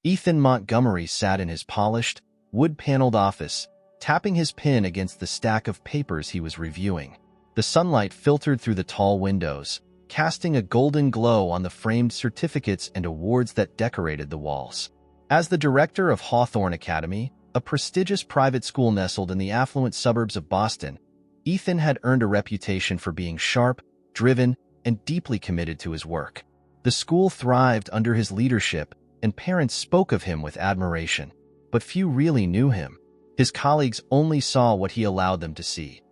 Ethan Montgomery sat in his polished, wood-paneled office, tapping his pen against the stack of papers he was reviewing. The sunlight filtered through the tall windows, casting a golden glow on the framed certificates and awards that decorated the walls. As the director of Hawthorne Academy, a prestigious private school nestled in the affluent suburbs of Boston, Ethan had earned a reputation for being sharp, driven, and deeply committed to his work. The school thrived under his leadership, and parents spoke of him with admiration. But few really knew him. His colleagues only saw what he allowed them to see.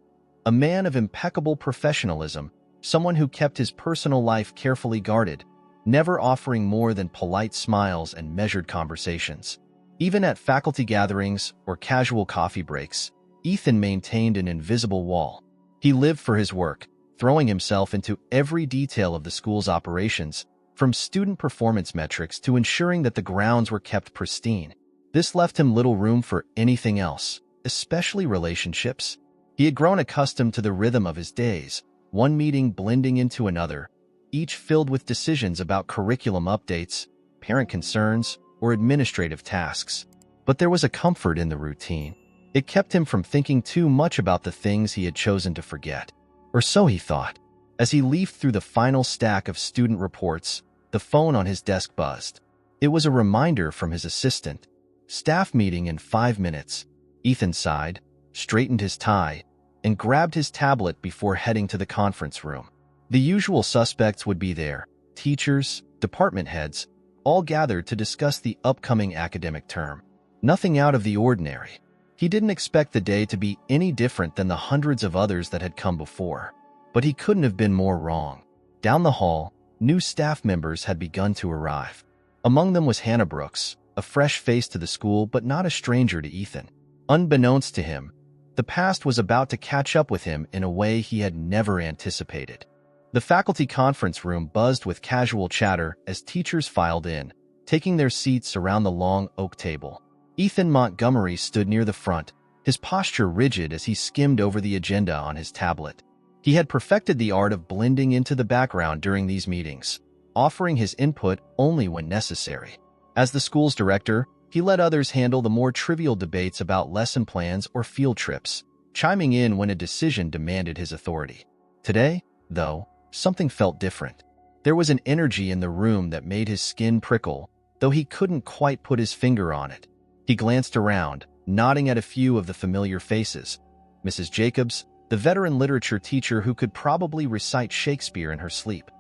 A man of impeccable professionalism, someone who kept his personal life carefully guarded, never offering more than polite smiles and measured conversations. Even at faculty gatherings or casual coffee breaks, Ethan maintained an invisible wall. He lived for his work, throwing himself into every detail of the school's operations, from student performance metrics to ensuring that the grounds were kept pristine. This left him little room for anything else, especially relationships. He had grown accustomed to the rhythm of his days, one meeting blending into another, each filled with decisions about curriculum updates, parent concerns, or administrative tasks. But there was a comfort in the routine. It kept him from thinking too much about the things he had chosen to forget. Or so he thought. As he leafed through the final stack of student reports, the phone on his desk buzzed. It was a reminder from his assistant. Staff meeting in 5 minutes. Ethan sighed, straightened his tie, and grabbed his tablet before heading to the conference room. The usual suspects would be there, teachers, department heads, all gathered to discuss the upcoming academic term. Nothing out of the ordinary. He didn't expect the day to be any different than the hundreds of others that had come before. But he couldn't have been more wrong. Down the hall, new staff members had begun to arrive. Among them was Hannah Brooks, a fresh face to the school but not a stranger to Ethan. Unbeknownst to him, the past was about to catch up with him in a way he had never anticipated. The faculty conference room buzzed with casual chatter as teachers filed in, taking their seats around the long oak table. Ethan Montgomery stood near the front, his posture rigid as he skimmed over the agenda on his tablet. He had perfected the art of blending into the background during these meetings, offering his input only when necessary. As the school's director, he let others handle the more trivial debates about lesson plans or field trips, chiming in when a decision demanded his authority. Today, though, something felt different. There was an energy in the room that made his skin prickle, though he couldn't quite put his finger on it. He glanced around, nodding at a few of the familiar faces. Mrs. Jacobs, the veteran literature teacher who could probably recite Shakespeare in her sleep.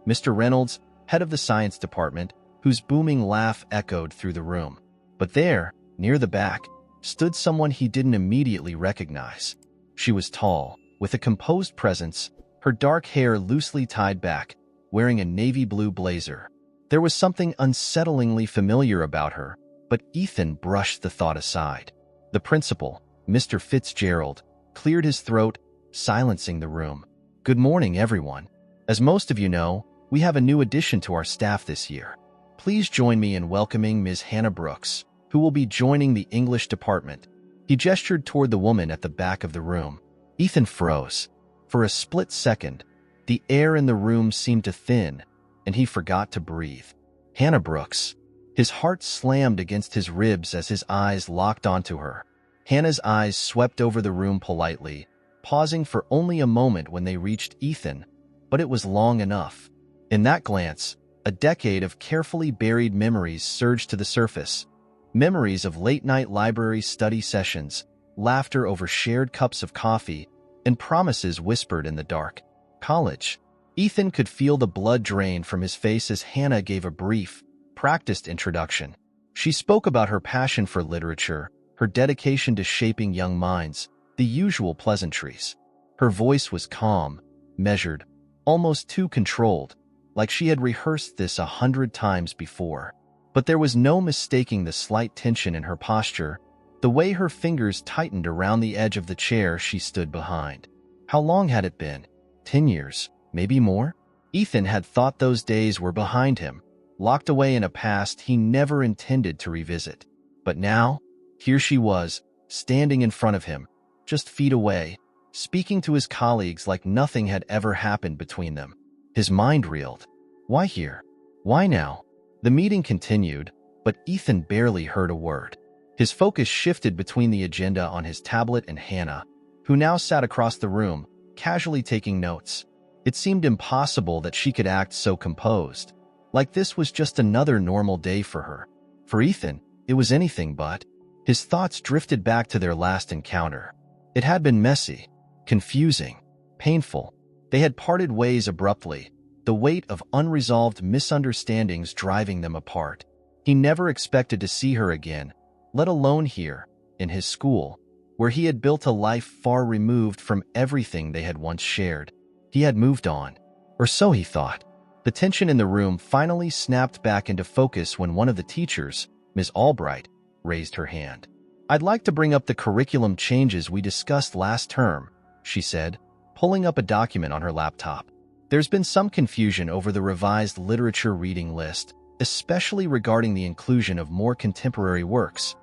Mr. Reynolds, head of the science department, whose booming laugh echoed through the room. But there, near the back, stood someone he didn't immediately recognize. She was tall, with a composed presence, her dark hair loosely tied back, wearing a navy blue blazer. There was something unsettlingly familiar about her, but Ethan brushed the thought aside. The principal, Mr. Fitzgerald, cleared his throat, silencing the room. "Good morning, everyone. As most of you know, we have a new addition to our staff this year. Please join me in welcoming Ms. Hannah Brooks, who will be joining the English department." He gestured toward the woman at the back of the room. Ethan froze. For a split second, the air in the room seemed to thin, and he forgot to breathe. Hannah Brooks. His heart slammed against his ribs as his eyes locked onto her. Hannah's eyes swept over the room politely, pausing for only a moment when they reached Ethan, but it was long enough. In that glance, a decade of carefully buried memories surged to the surface. Memories of late-night library study sessions, laughter over shared cups of coffee, and promises whispered in the dark. College. Ethan could feel the blood drain from his face as Hannah gave a brief, practiced introduction. She spoke about her passion for literature, her dedication to shaping young minds, the usual pleasantries. Her voice was calm, measured, almost too controlled, like she had rehearsed this 100 times before. But there was no mistaking the slight tension in her posture, the way her fingers tightened around the edge of the chair she stood behind. How long had it been? 10 years, maybe more? Ethan had thought those days were behind him, locked away in a past he never intended to revisit. But now, here she was, standing in front of him, just feet away, speaking to his colleagues like nothing had ever happened between them. His mind reeled. Why here? Why now? The meeting continued, but Ethan barely heard a word. His focus shifted between the agenda on his tablet and Hannah, who now sat across the room, casually taking notes. It seemed impossible that she could act so composed, like this was just another normal day for her. For Ethan, it was anything but. His thoughts drifted back to their last encounter. It had been messy, confusing, painful. They had parted ways abruptly, the weight of unresolved misunderstandings driving them apart. He never expected to see her again, let alone here, in his school, where he had built a life far removed from everything they had once shared. He had moved on, or so he thought. The tension in the room finally snapped back into focus when one of the teachers, Ms. Albright, raised her hand. "I'd like to bring up the curriculum changes we discussed last term," she said, pulling up a document on her laptop. "There's been some confusion over the revised literature reading list, especially regarding the inclusion of more contemporary works."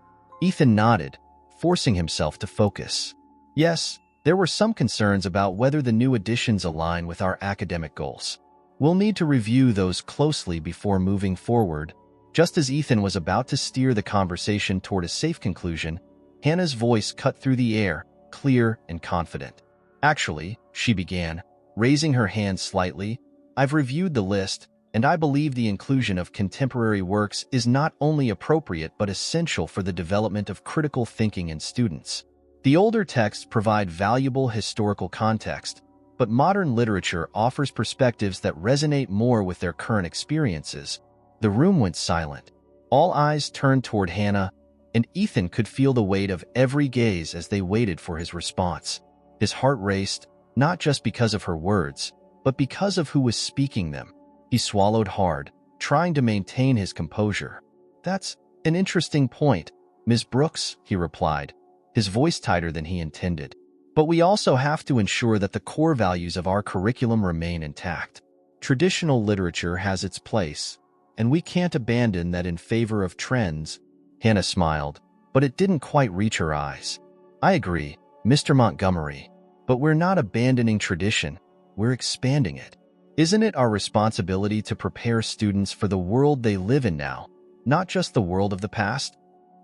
Ethan nodded, forcing himself to focus. Yes, there were some concerns about whether the new additions align with our academic goals. We'll need to review those closely before moving forward. Just as Ethan was about to steer the conversation toward a safe conclusion, Hannah's voice cut through the air, clear and confident. "Actually," she began, raising her hand slightly, "I've reviewed the list, and I believe the inclusion of contemporary works is not only appropriate but essential for the development of critical thinking in students. The older texts provide valuable historical context, but modern literature offers perspectives that resonate more with their current experiences." The room went silent. All eyes turned toward Hannah, and Ethan could feel the weight of every gaze as they waited for his response. His heart raced, not just because of her words, but because of who was speaking them. He swallowed hard, trying to maintain his composure. "That's an interesting point, Ms. Brooks," he replied, his voice tighter than he intended. "But we also have to ensure that the core values of our curriculum remain intact. Traditional literature has its place, and we can't abandon that in favor of trends." Hannah smiled, but it didn't quite reach her eyes. "I agree, Mr. Montgomery, but we're not abandoning tradition, we're expanding it. Isn't it our responsibility to prepare students for the world they live in now, not just the world of the past?"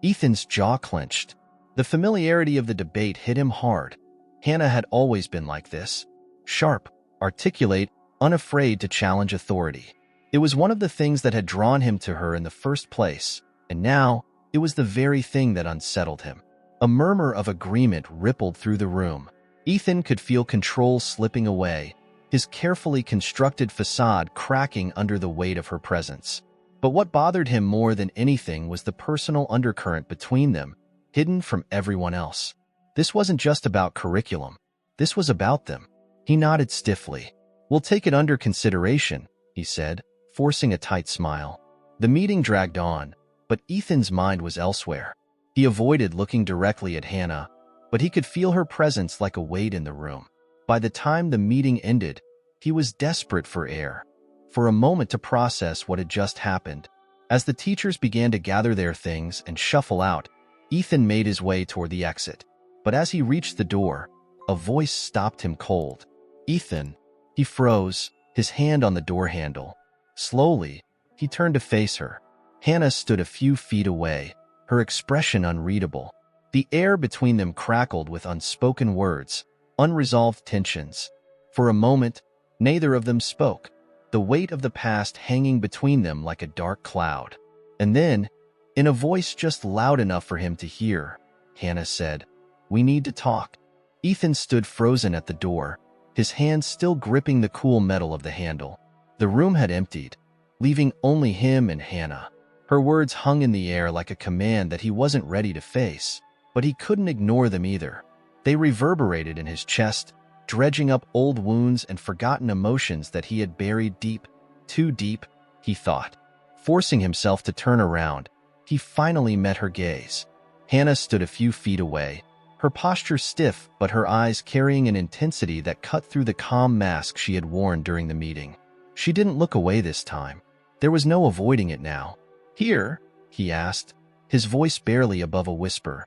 Ethan's jaw clenched. The familiarity of the debate hit him hard. Hannah had always been like this, sharp, articulate, unafraid to challenge authority. It was one of the things that had drawn him to her in the first place, and now it was the very thing that unsettled him. A murmur of agreement rippled through the room. Ethan could feel control slipping away, his carefully constructed facade cracking under the weight of her presence. But what bothered him more than anything was the personal undercurrent between them, hidden from everyone else. This wasn't just about curriculum. This was about them. He nodded stiffly. "We'll take it under consideration," he said, forcing a tight smile. The meeting dragged on, but Ethan's mind was elsewhere. He avoided looking directly at Hannah, but he could feel her presence like a weight in the room. By the time the meeting ended, he was desperate for air, for a moment to process what had just happened. As the teachers began to gather their things and shuffle out, Ethan made his way toward the exit. But as he reached the door, a voice stopped him cold. "Ethan." He froze, his hand on the door handle. Slowly, he turned to face her. Hannah stood a few feet away, her expression unreadable. The air between them crackled with unspoken words, unresolved tensions. For a moment, neither of them spoke, the weight of the past hanging between them like a dark cloud. And then, in a voice just loud enough for him to hear, Hannah said, "We need to talk." Ethan stood frozen at the door, his hands still gripping the cool metal of the handle. The room had emptied, leaving only him and Hannah. Her words hung in the air like a command that he wasn't ready to face, but he couldn't ignore them either. They reverberated in his chest, dredging up old wounds and forgotten emotions that he had buried deep, too deep, he thought. Forcing himself to turn around, he finally met her gaze. Hannah stood a few feet away, her posture stiff but her eyes carrying an intensity that cut through the calm mask she had worn during the meeting. She didn't look away this time. There was no avoiding it now. "Here?" he asked, his voice barely above a whisper,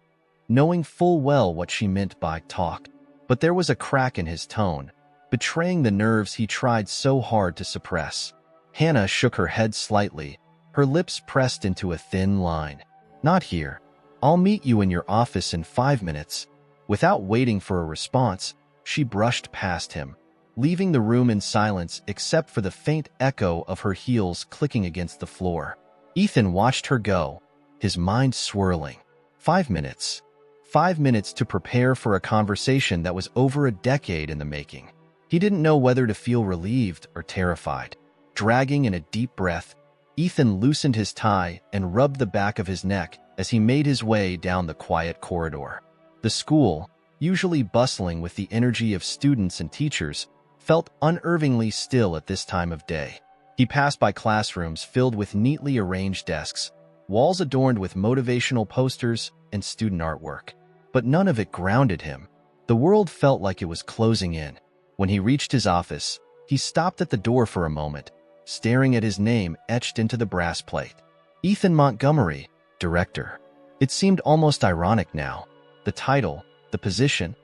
knowing full well what she meant by talk. But there was a crack in his tone, betraying the nerves he tried so hard to suppress. Hannah shook her head slightly, her lips pressed into a thin line. "Not here. I'll meet you in your office in 5 minutes." Without waiting for a response, she brushed past him, leaving the room in silence except for the faint echo of her heels clicking against the floor. Ethan watched her go, his mind swirling. 5 minutes. 5 minutes to prepare for a conversation that was over a decade in the making. He didn't know whether to feel relieved or terrified. Dragging in a deep breath, Ethan loosened his tie and rubbed the back of his neck as he made his way down the quiet corridor. The school, usually bustling with the energy of students and teachers, felt unnervingly still at this time of day. He passed by classrooms filled with neatly arranged desks, walls adorned with motivational posters and student artwork. But none of it grounded him. The world felt like it was closing in. When he reached his office, he stopped at the door for a moment, staring at his name etched into the brass plate. Ethan Montgomery, Director. It seemed almost ironic now. The title, the position,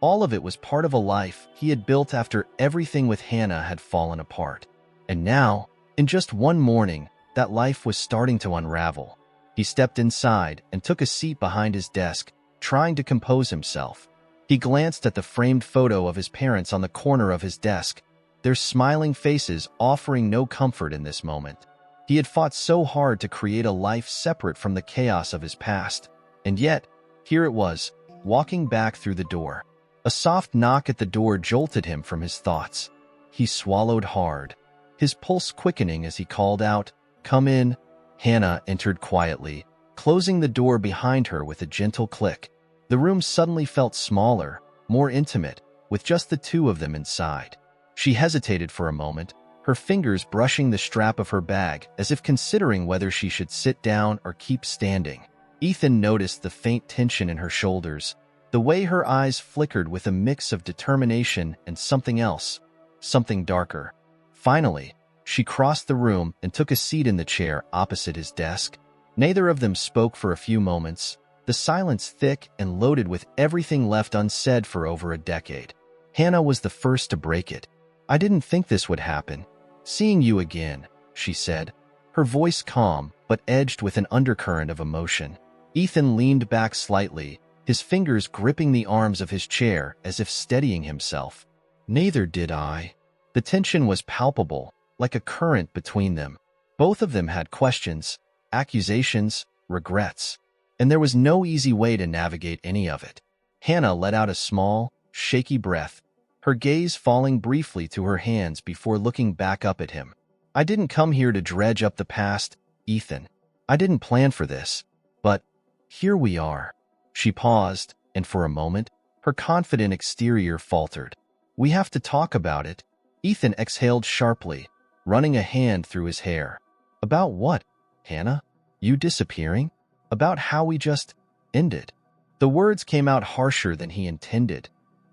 all of it was part of a life he had built after everything with Hannah had fallen apart. And now, in just one morning, that life was starting to unravel. He stepped inside and took a seat behind his desk, trying to compose himself. He glanced at the framed photo of his parents on the corner of his desk, their smiling faces offering no comfort in this moment. He had fought so hard to create a life separate from the chaos of his past, and yet, here it was, walking back through the door. A soft knock at the door jolted him from his thoughts. He swallowed hard, his pulse quickening as he called out, "Come in." Hannah entered quietly, closing the door behind her with a gentle click. The room suddenly felt smaller, more intimate, with just the two of them inside. She hesitated for a moment, her fingers brushing the strap of her bag as if considering whether she should sit down or keep standing. Ethan noticed the faint tension in her shoulders, the way her eyes flickered with a mix of determination and something else, something darker. Finally, she crossed the room and took a seat in the chair opposite his desk. Neither of them spoke for a few moments, the silence thick and loaded with everything left unsaid for over a decade. Hannah was the first to break it. "I didn't think this would happen. Seeing you again," she said, her voice calm but edged with an undercurrent of emotion. Ethan leaned back slightly, his fingers gripping the arms of his chair as if steadying himself. "Neither did I." The tension was palpable, like a current between them. Both of them had questions, accusations, regrets, and there was no easy way to navigate any of it. Hannah let out a small, shaky breath, her gaze falling briefly to her hands before looking back up at him. "I didn't come here to dredge up the past, Ethan. I didn't plan for this. But here we are." She paused, and for a moment, her confident exterior faltered. "We have to talk about it." Ethan exhaled sharply, running a hand through his hair. "About what, Hannah? You disappearing? About how we just ended?" The words came out harsher than he intended,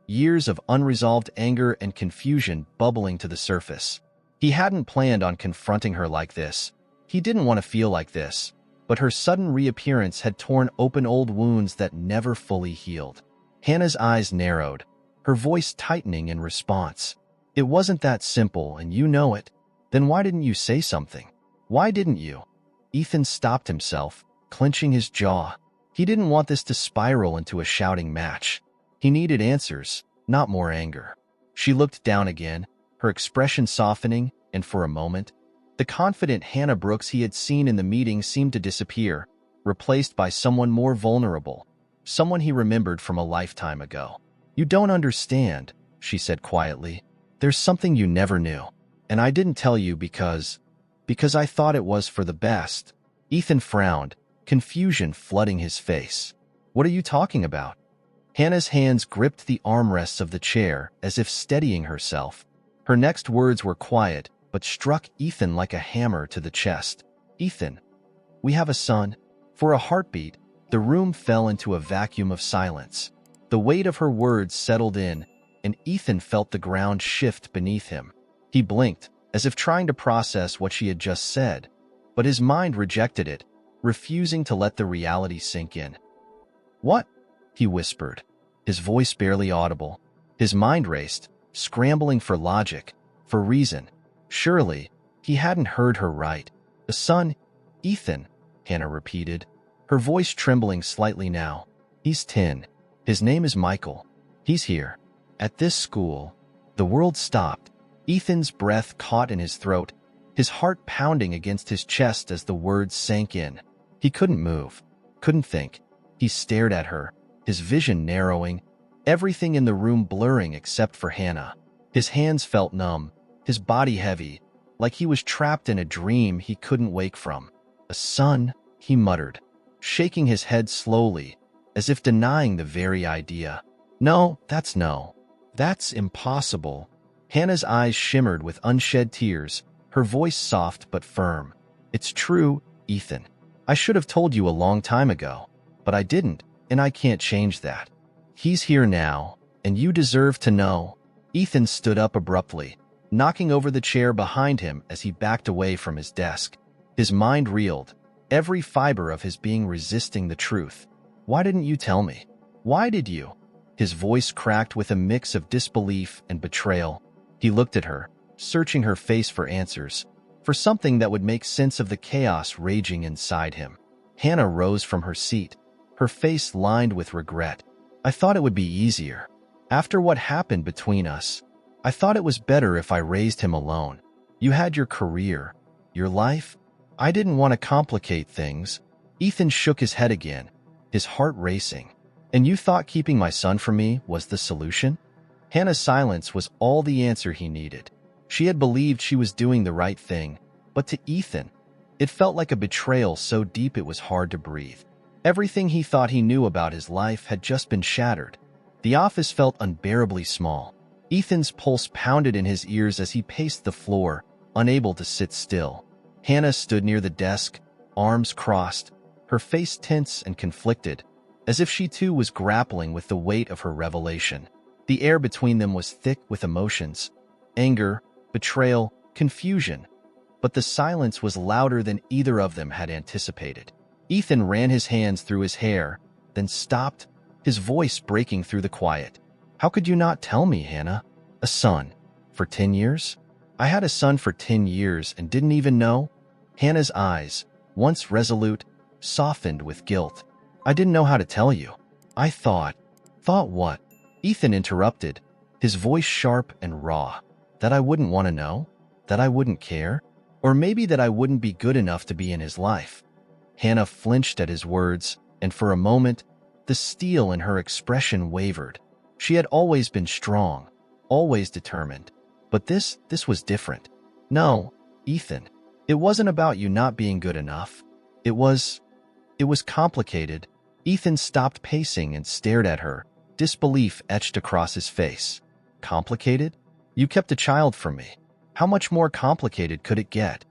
years of unresolved anger and confusion bubbling to the surface. He hadn't planned on confronting her like this. He didn't want to feel like this, but her sudden reappearance had torn open old wounds that never fully healed. Hannah's eyes narrowed, her voice tightening in response. "It wasn't that simple, and you know it. Then why didn't you say something? Why didn't you?" Ethan stopped himself, clenching his jaw. He didn't want this to spiral into a shouting match. He needed answers, not more anger. She looked down again, her expression softening, and for a moment, the confident Hannah Brooks he had seen in the meeting seemed to disappear, replaced by someone more vulnerable, someone he remembered from a lifetime ago. "You don't understand," she said quietly. "There's something you never knew, and I didn't tell you because I thought it was for the best." Ethan frowned, confusion flooding his face. "What are you talking about?" Hannah's hands gripped the armrests of the chair as if steadying herself. Her next words were quiet, but struck Ethan like a hammer to the chest. "Ethan, we have a son." For a heartbeat, the room fell into a vacuum of silence. The weight of her words settled in, and Ethan felt the ground shift beneath him. He blinked, as if trying to process what she had just said, but his mind rejected it, refusing to let the reality sink in. "What?" he whispered, his voice barely audible. His mind raced, scrambling for logic, for reason. Surely, he hadn't heard her right. "A son," Ethan, Hannah repeated, her voice trembling slightly now. He's 10. His name is Michael. He's here. At this school. The world stopped. Ethan's breath caught in his throat, his heart pounding against his chest as the words sank in. He couldn't move, couldn't think. He stared at her, his vision narrowing, everything in the room blurring except for Hannah. His hands felt numb, his body heavy, like he was trapped in a dream he couldn't wake from. A son, he muttered, shaking his head slowly, as if denying the very idea. No, that's impossible. Hannah's eyes shimmered with unshed tears, her voice soft but firm. It's true, Ethan. I should have told you a long time ago, but I didn't, and I can't change that. He's here now, and you deserve to know. Ethan stood up abruptly, knocking over the chair behind him as he backed away from his desk. His mind reeled, every fiber of his being resisting the truth. Why didn't you tell me? Why did you? His voice cracked with a mix of disbelief and betrayal. He looked at her, searching her face for answers, for something that would make sense of the chaos raging inside him. Hannah rose from her seat, her face lined with regret. I thought it would be easier. After what happened between us, I thought it was better if I raised him alone. You had your career, your life. I didn't want to complicate things. Ethan shook his head again, his heart racing. And you thought keeping my son from me was the solution? Hannah's silence was all the answer he needed. She had believed she was doing the right thing, but to Ethan, it felt like a betrayal so deep it was hard to breathe. Everything he thought he knew about his life had just been shattered. The office felt unbearably small. Ethan's pulse pounded in his ears as he paced the floor, unable to sit still. Hannah stood near the desk, arms crossed, her face tense and conflicted, as if she too was grappling with the weight of her revelation. The air between them was thick with emotions, anger, betrayal, confusion, but the silence was louder than either of them had anticipated. Ethan ran his hands through his hair, then stopped, his voice breaking through the quiet. How could you not tell me, Hannah? A son. For 10 years? I had a son for 10 years and didn't even know? Hannah's eyes, once resolute, softened with guilt. I didn't know how to tell you. I thought. Thought what? Ethan interrupted, his voice sharp and raw. That I wouldn't want to know? That I wouldn't care? Or maybe that I wouldn't be good enough to be in his life? Hannah flinched at his words, and for a moment, the steel in her expression wavered. She had always been strong, always determined. But this was different. No, Ethan, it wasn't about you not being good enough. It was complicated. Ethan stopped pacing and stared at her, disbelief etched across his face. Complicated? You kept a child from me. How much more complicated could it get?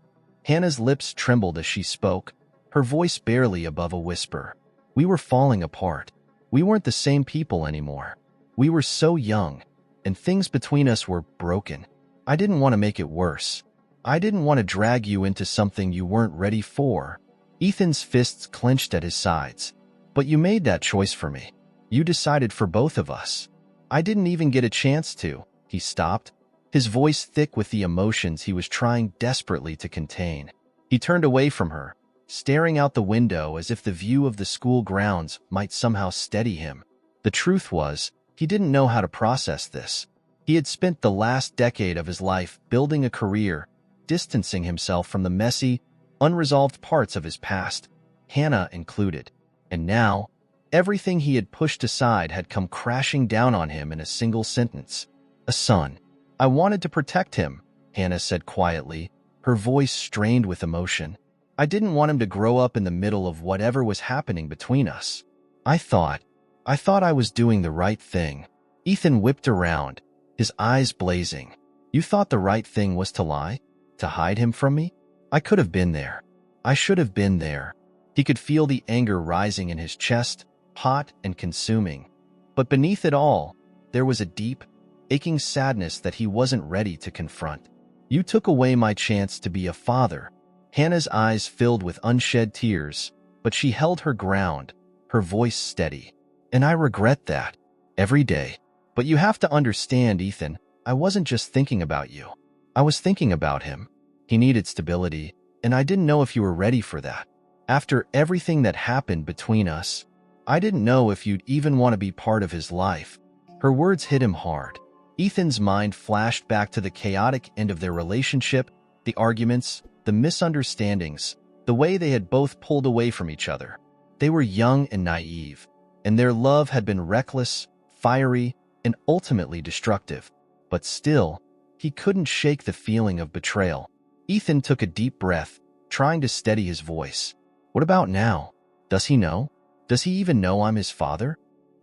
Hannah's lips trembled as she spoke, her voice barely above a whisper. We were falling apart. We weren't the same people anymore. We were so young, and things between us were broken. I didn't want to make it worse. I didn't want to drag you into something you weren't ready for. Ethan's fists clenched at his sides. But you made that choice for me. You decided for both of us. I didn't even get a chance to. He stopped, his voice thick with the emotions he was trying desperately to contain. He turned away from her, staring out the window as if the view of the school grounds might somehow steady him. The truth was, he didn't know how to process this. He had spent the last decade of his life building a career, distancing himself from the messy, unresolved parts of his past, Hannah included. And now, everything he had pushed aside had come crashing down on him in a single sentence. A son. I wanted to protect him, Hannah said quietly, her voice strained with emotion. I didn't want him to grow up in the middle of whatever was happening between us. I thought I was doing the right thing. Ethan whipped around, his eyes blazing. You thought the right thing was to lie? To hide him from me? I could have been there. I should have been there. He could feel the anger rising in his chest, hot and consuming. But beneath it all, there was a deep, aching sadness that he wasn't ready to confront. You took away my chance to be a father. Hannah's eyes filled with unshed tears, but she held her ground, her voice steady. And I regret that. Every day. But you have to understand, Ethan, I wasn't just thinking about you. I was thinking about him. He needed stability, and I didn't know if you were ready for that. After everything that happened between us, I didn't know if you'd even want to be part of his life." Her words hit him hard. Ethan's mind flashed back to the chaotic end of their relationship, the arguments, the misunderstandings, the way they had both pulled away from each other. They were young and naive, and their love had been reckless, fiery, and ultimately destructive. But still, he couldn't shake the feeling of betrayal. Ethan took a deep breath, trying to steady his voice. "What about now? Does he know? Does he even know I'm his father?"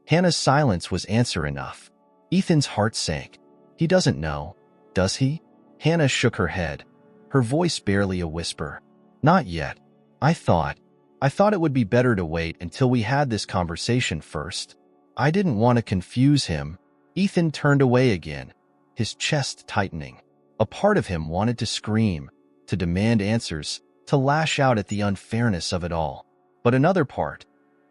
Hannah's silence was answer enough. Ethan's heart sank. "He doesn't know, does he?" Hannah shook her head, her voice barely a whisper. "Not yet. I thought it would be better to wait until we had this conversation first. I didn't want to confuse him." Ethan turned away again, his chest tightening. A part of him wanted to scream, to demand answers, to lash out at the unfairness of it all. But another part,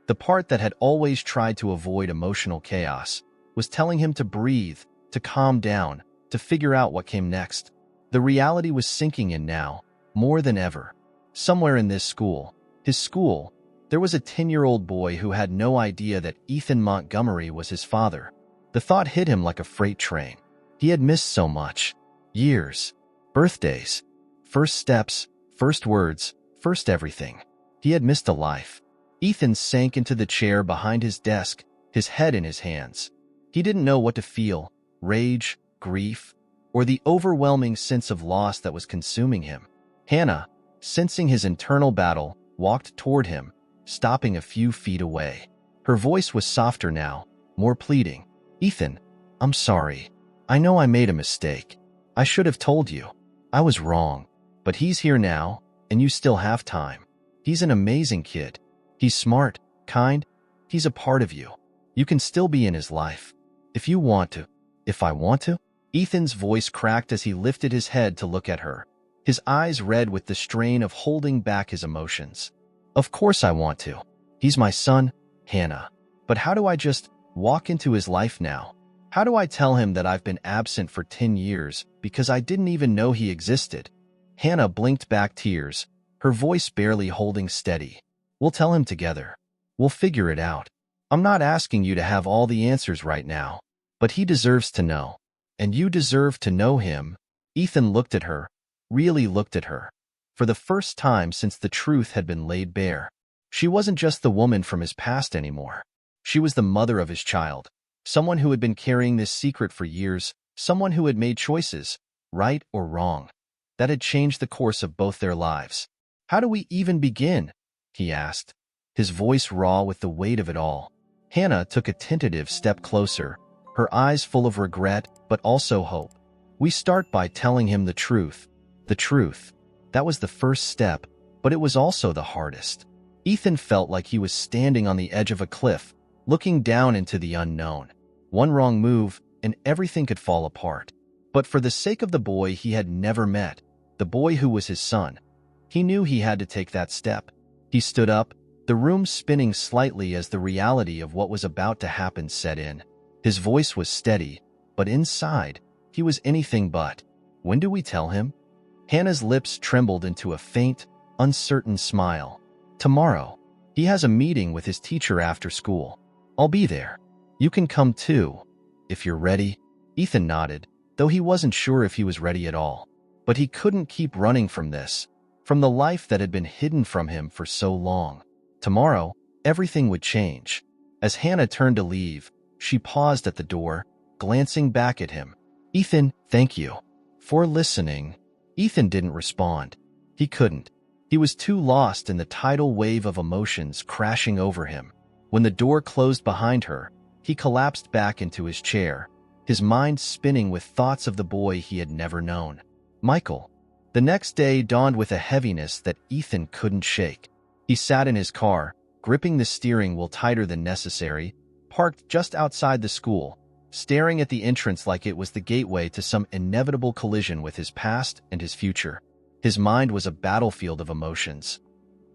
the part that had always tried to avoid emotional chaos, was telling him to breathe, to calm down, to figure out what came next. The reality was sinking in now, more than ever. Somewhere in this school, his school, there was a 10-year-old boy who had no idea that Ethan Montgomery was his father. The thought hit him like a freight train. He had missed so much. Years, birthdays, first steps, first words, first everything. He had missed a life. Ethan sank into the chair behind his desk, his head in his hands. He didn't know what to feel, rage, grief, or the overwhelming sense of loss that was consuming him. Hannah, sensing his internal battle, walked toward him, stopping a few feet away. Her voice was softer now, more pleading. "Ethan, I'm sorry. I know I made a mistake. I should have told you. I was wrong. But he's here now, and you still have time. He's an amazing kid. He's smart, kind. He's a part of you. You can still be in his life. If you want to." "If I want to?" Ethan's voice cracked as he lifted his head to look at her, his eyes red with the strain of holding back his emotions. "Of course I want to. He's my son, Hannah. But how do I just walk into his life now? How do I tell him that I've been absent for 10 years because I didn't even know he existed?" Hannah blinked back tears, her voice barely holding steady. "We'll tell him together. We'll figure it out. I'm not asking you to have all the answers right now, but he deserves to know. And you deserve to know him." Ethan looked at her, really looked at her, for the first time since the truth had been laid bare. She wasn't just the woman from his past anymore. She was the mother of his child, someone who had been carrying this secret for years, someone who had made choices, right or wrong, that had changed the course of both their lives. "How do we even begin?" he asked, his voice raw with the weight of it all. Hannah took a tentative step closer, her eyes full of regret but also hope. "We start by telling him the truth. The truth. That was the first step, but it was also the hardest." Ethan felt like he was standing on the edge of a cliff, looking down into the unknown. One wrong move, and everything could fall apart. But for the sake of the boy he had never met, the boy who was his son, he knew he had to take that step. He stood up, the room spinning slightly as the reality of what was about to happen set in. His voice was steady, but inside, he was anything but. "When do we tell him?" Hannah's lips trembled into a faint, uncertain smile. "Tomorrow. He has a meeting with his teacher after school. I'll be there. You can come too, if you're ready." Ethan nodded, though he wasn't sure if he was ready at all. But he couldn't keep running from this, from the life that had been hidden from him for so long. Tomorrow, everything would change. As Hannah turned to leave, she paused at the door, glancing back at him. "Ethan, thank you for listening." Ethan didn't respond. He couldn't. He was too lost in the tidal wave of emotions crashing over him. When the door closed behind her, he collapsed back into his chair, his mind spinning with thoughts of the boy he had never known. Michael. The next day dawned with a heaviness that Ethan couldn't shake. He sat in his car, gripping the steering wheel tighter than necessary, parked just outside the school, staring at the entrance like it was the gateway to some inevitable collision with his past and his future. His mind was a battlefield of emotions.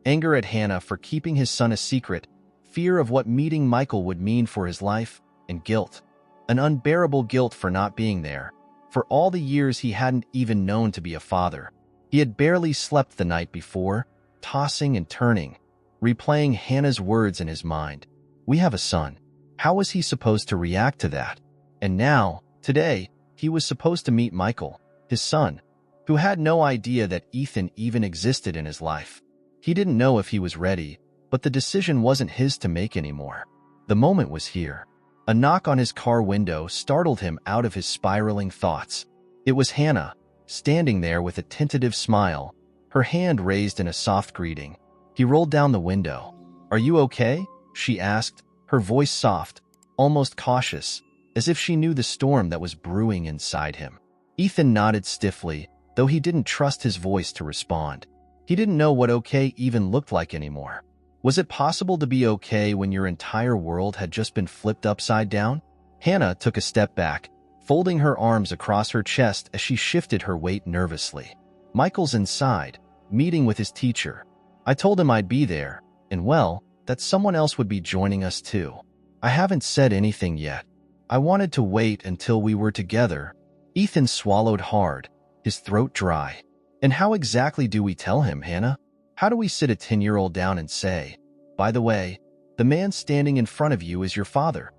Anger at Hannah for keeping his son a secret, fear of what meeting Michael would mean for his life, and guilt. An unbearable guilt for not being there, for all the years he hadn't even known to be a father. He had barely slept the night before, tossing and turning, replaying Hannah's words in his mind. We have a son. How was he supposed to react to that? And now, today, he was supposed to meet Michael, his son, who had no idea that Ethan even existed in his life. He didn't know if he was ready, but the decision wasn't his to make anymore. The moment was here. A knock on his car window startled him out of his spiraling thoughts. It was Hannah, standing there with a tentative smile, her hand raised in a soft greeting. He rolled down the window. "Are you okay?" she asked, her voice soft, almost cautious, as if she knew the storm that was brewing inside him. Ethan nodded stiffly, though he didn't trust his voice to respond. He didn't know what okay even looked like anymore. Was it possible to be okay when your entire world had just been flipped upside down? Hannah took a step back, folding her arms across her chest as she shifted her weight nervously. Michael's inside, meeting with his teacher. I told him I'd be there, and well, that someone else would be joining us too. I haven't said anything yet. I wanted to wait until we were together. Ethan swallowed hard, his throat dry. And how exactly do we tell him, Hannah? How do we sit a 10-year-old down and say, "By the way, the man standing in front of you is your father"?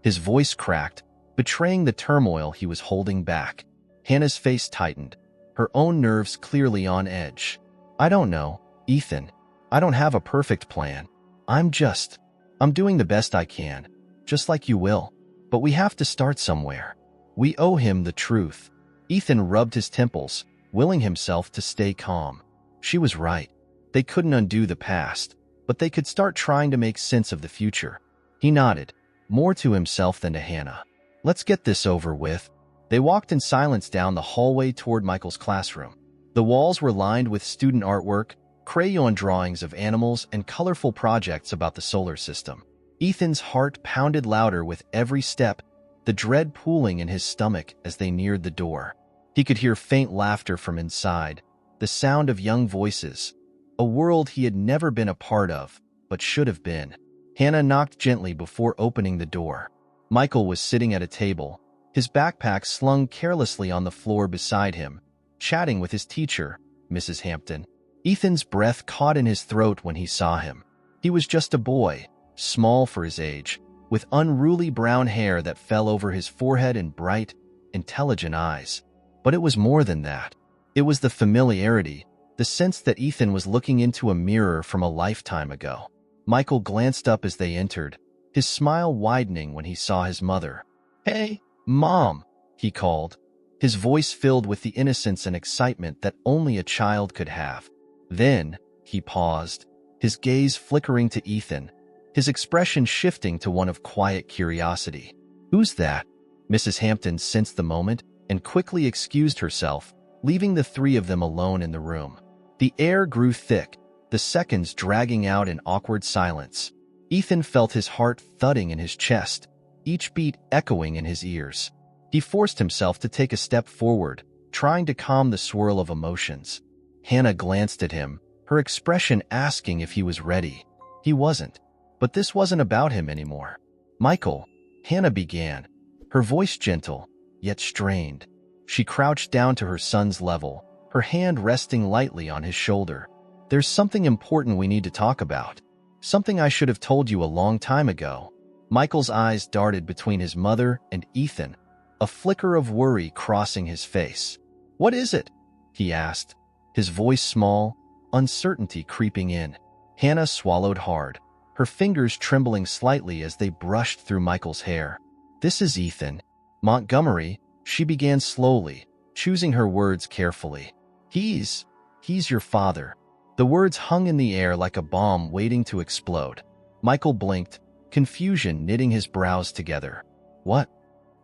His voice cracked, betraying the turmoil he was holding back. Hannah's face tightened, her own nerves clearly on edge. "I don't know, Ethan. I don't have a perfect plan. I'm doing the best I can, just like you will. But we have to start somewhere. We owe him the truth." Ethan rubbed his temples, willing himself to stay calm. She was right. They couldn't undo the past, but they could start trying to make sense of the future. He nodded, more to himself than to Hannah. "Let's get this over with." They walked in silence down the hallway toward Michael's classroom. The walls were lined with student artwork, crayon drawings of animals, and colorful projects about the solar system. Ethan's heart pounded louder with every step, the dread pooling in his stomach as they neared the door. He could hear faint laughter from inside, the sound of young voices, a world he had never been a part of, but should have been. Hannah knocked gently before opening the door. Michael was sitting at a table, his backpack slung carelessly on the floor beside him, chatting with his teacher, Mrs. Hampton. Ethan's breath caught in his throat when he saw him. He was just a boy, small for his age, with unruly brown hair that fell over his forehead and bright, intelligent eyes. But it was more than that. It was the familiarity, the sense that Ethan was looking into a mirror from a lifetime ago. Michael glanced up as they entered, his smile widening when he saw his mother. "Hey, Mom," he called, his voice filled with the innocence and excitement that only a child could have. Then, he paused, his gaze flickering to Ethan, his expression shifting to one of quiet curiosity. "Who's that?" Mrs. Hampton sensed the moment and quickly excused herself, leaving the three of them alone in the room. The air grew thick, the seconds dragging out in awkward silence. Ethan felt his heart thudding in his chest, each beat echoing in his ears. He forced himself to take a step forward, trying to calm the swirl of emotions. Hannah glanced at him, her expression asking if he was ready. He wasn't. But this wasn't about him anymore. "Michael," Hannah began, her voice gentle, yet strained. She crouched down to her son's level, her hand resting lightly on his shoulder. "There's something important we need to talk about. Something I should have told you a long time ago." Michael's eyes darted between his mother and Ethan, a flicker of worry crossing his face. "What is it?" he asked, his voice small, uncertainty creeping in. Hannah swallowed hard, her fingers trembling slightly as they brushed through Michael's hair. "This is Ethan Montgomery," she began slowly, choosing her words carefully. He's your father." The words hung in the air like a bomb waiting to explode. Michael blinked, confusion knitting his brows together. "What?"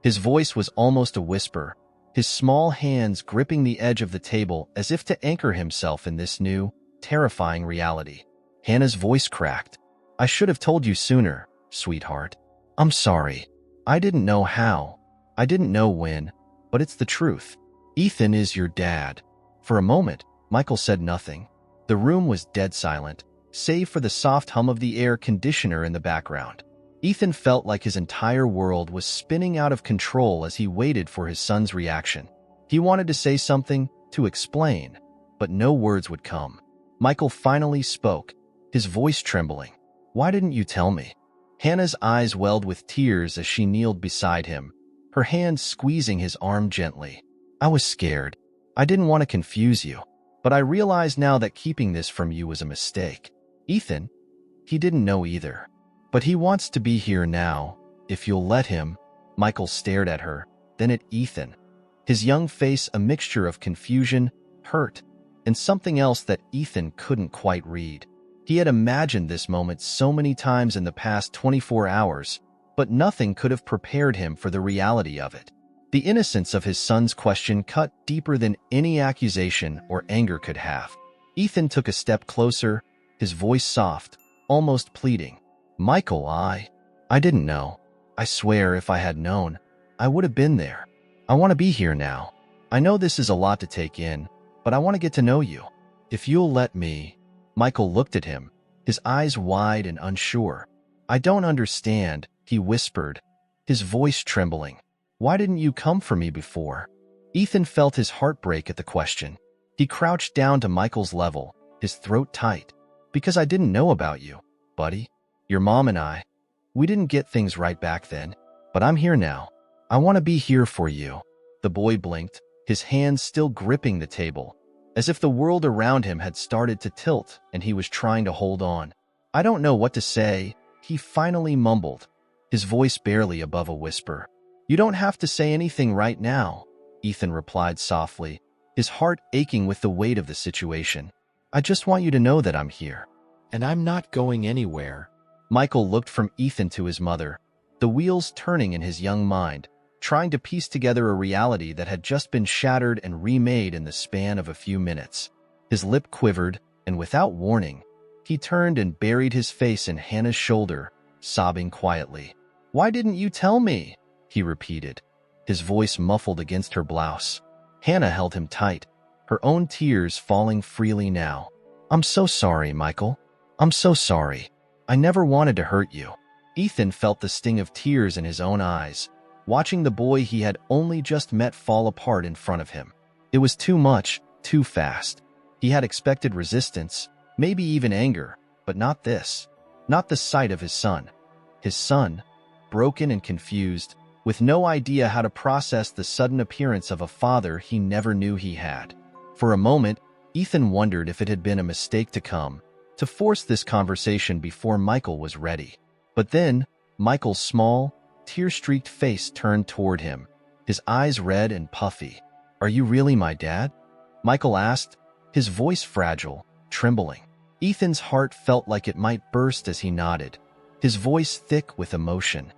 His voice was almost a whisper, his small hands gripping the edge of the table as if to anchor himself in this new, terrifying reality. Hannah's voice cracked. "I should have told you sooner, sweetheart. I'm sorry. I didn't know how. I didn't know when, but it's the truth. Ethan is your dad." For a moment, Michael said nothing. The room was dead silent, save for the soft hum of the air conditioner in the background. Ethan felt like his entire world was spinning out of control as he waited for his son's reaction. He wanted to say something, to explain, but no words would come. Michael finally spoke, his voice trembling. "Why didn't you tell me?" Hannah's eyes welled with tears as she kneeled beside him, her hand squeezing his arm gently. "I was scared. I didn't want to confuse you, but I realize now that keeping this from you was a mistake." Ethan? He didn't know either. "But he wants to be here now, if you'll let him." Michael stared at her, then at Ethan, his young face a mixture of confusion, hurt, and something else that Ethan couldn't quite read. He had imagined this moment so many times in the past 24 hours, but nothing could have prepared him for the reality of it. The innocence of his son's question cut deeper than any accusation or anger could have. Ethan took a step closer, his voice soft, almost pleading. "Michael, I didn't know. I swear if I had known, I would have been there. I want to be here now. I know this is a lot to take in, but I want to get to know you. If you'll let me." Michael looked at him, his eyes wide and unsure. "I don't understand," he whispered, his voice trembling. "Why didn't you come for me before?" Ethan felt his heart break at the question. He crouched down to Michael's level, his throat tight. "Because I didn't know about you, buddy. Your mom and we didn't get things right back then, but I'm here now. I want to be here for you." The boy blinked, his hands still gripping the table, as if the world around him had started to tilt and he was trying to hold on. "I don't know what to say," he finally mumbled, his voice barely above a whisper. "You don't have to say anything right now," Ethan replied softly, his heart aching with the weight of the situation. "I just want you to know that I'm here, and I'm not going anywhere." Michael looked from Ethan to his mother, the wheels turning in his young mind, trying to piece together a reality that had just been shattered and remade in the span of a few minutes. His lip quivered, and without warning, he turned and buried his face in Hannah's shoulder, sobbing quietly. "Why didn't you tell me?" he repeated, his voice muffled against her blouse. Hannah held him tight, her own tears falling freely now. "I'm so sorry, Michael. I'm so sorry. I never wanted to hurt you." Ethan felt the sting of tears in his own eyes, watching the boy he had only just met fall apart in front of him. It was too much, too fast. He had expected resistance, maybe even anger, but not this. Not the sight of his son. His son, broken and confused, with no idea how to process the sudden appearance of a father he never knew he had. For a moment, Ethan wondered if it had been a mistake to come, to force this conversation before Michael was ready. But then, Michael's small, tear-streaked face turned toward him, his eyes red and puffy. "Are you really my dad?" Michael asked, his voice fragile, trembling. Ethan's heart felt like it might burst as he nodded, his voice thick with emotion.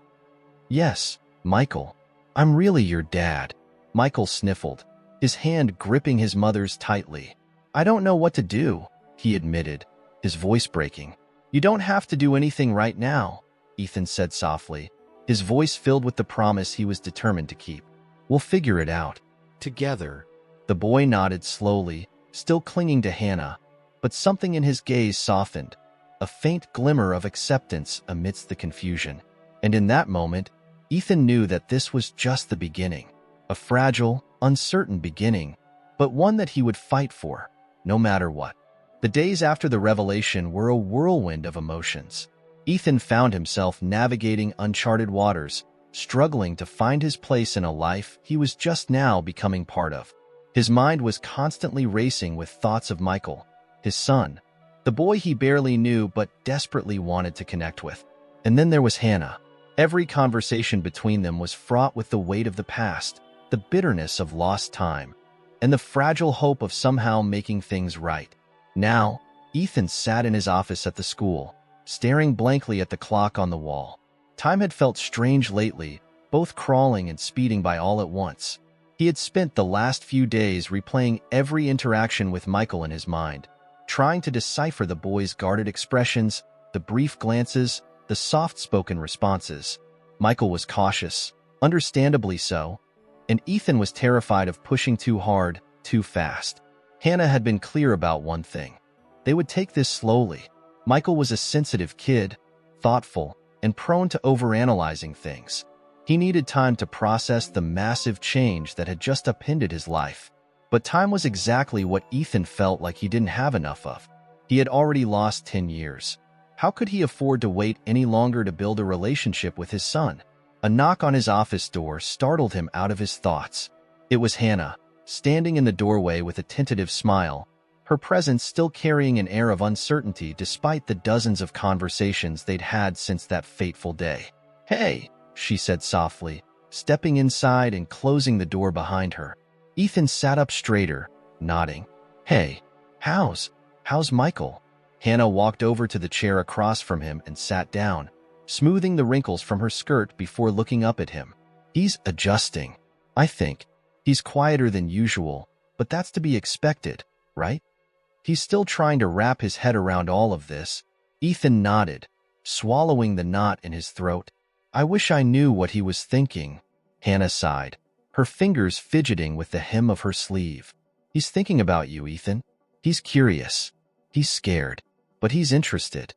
"Yes, Michael, I'm really your dad." Michael sniffled, his hand gripping his mother's tightly. "I don't know what to do," he admitted, his voice breaking. "You don't have to do anything right now," Ethan said softly, his voice filled with the promise he was determined to keep. "We'll figure it out together." The boy nodded slowly, still clinging to Hannah, but something in his gaze softened, a faint glimmer of acceptance amidst the confusion. And in that moment, Ethan knew that this was just the beginning, a fragile, uncertain beginning, but one that he would fight for, no matter what. The days after the revelation were a whirlwind of emotions. Ethan found himself navigating uncharted waters, struggling to find his place in a life he was just now becoming part of. His mind was constantly racing with thoughts of Michael, his son, the boy he barely knew but desperately wanted to connect with. And then there was Hannah. Every conversation between them was fraught with the weight of the past, the bitterness of lost time, and the fragile hope of somehow making things right. Now, Ethan sat in his office at the school, staring blankly at the clock on the wall. Time had felt strange lately, both crawling and speeding by all at once. He had spent the last few days replaying every interaction with Michael in his mind, trying to decipher the boy's guarded expressions, the brief glances, the soft-spoken responses. Michael was cautious, understandably so, and Ethan was terrified of pushing too hard, too fast. Hannah had been clear about one thing. They would take this slowly. Michael was a sensitive kid, thoughtful, and prone to overanalyzing things. He needed time to process the massive change that had just upended his life. But time was exactly what Ethan felt like he didn't have enough of. He had already lost 10 years. How could he afford to wait any longer to build a relationship with his son? A knock on his office door startled him out of his thoughts. It was Hannah, standing in the doorway with a tentative smile, her presence still carrying an air of uncertainty despite the dozens of conversations they'd had since that fateful day. "Hey," she said softly, stepping inside and closing the door behind her. Ethan sat up straighter, nodding. "Hey, how's Michael?" Hannah walked over to the chair across from him and sat down, smoothing the wrinkles from her skirt before looking up at him. "He's adjusting, I think. He's quieter than usual, but that's to be expected, right? He's still trying to wrap his head around all of this." Ethan nodded, swallowing the knot in his throat. "I wish I knew what he was thinking," Hannah sighed, her fingers fidgeting with the hem of her sleeve. "He's thinking about you, Ethan. He's curious. He's scared, but he's interested.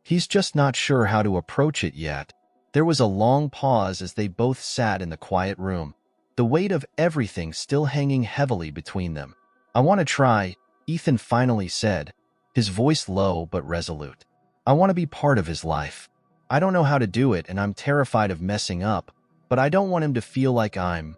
He's just not sure how to approach it yet." There was a long pause as they both sat in the quiet room, the weight of everything still hanging heavily between them. "I want to try," Ethan finally said, his voice low but resolute. "I want to be part of his life. I don't know how to do it and I'm terrified of messing up, but I don't want him to feel like I'm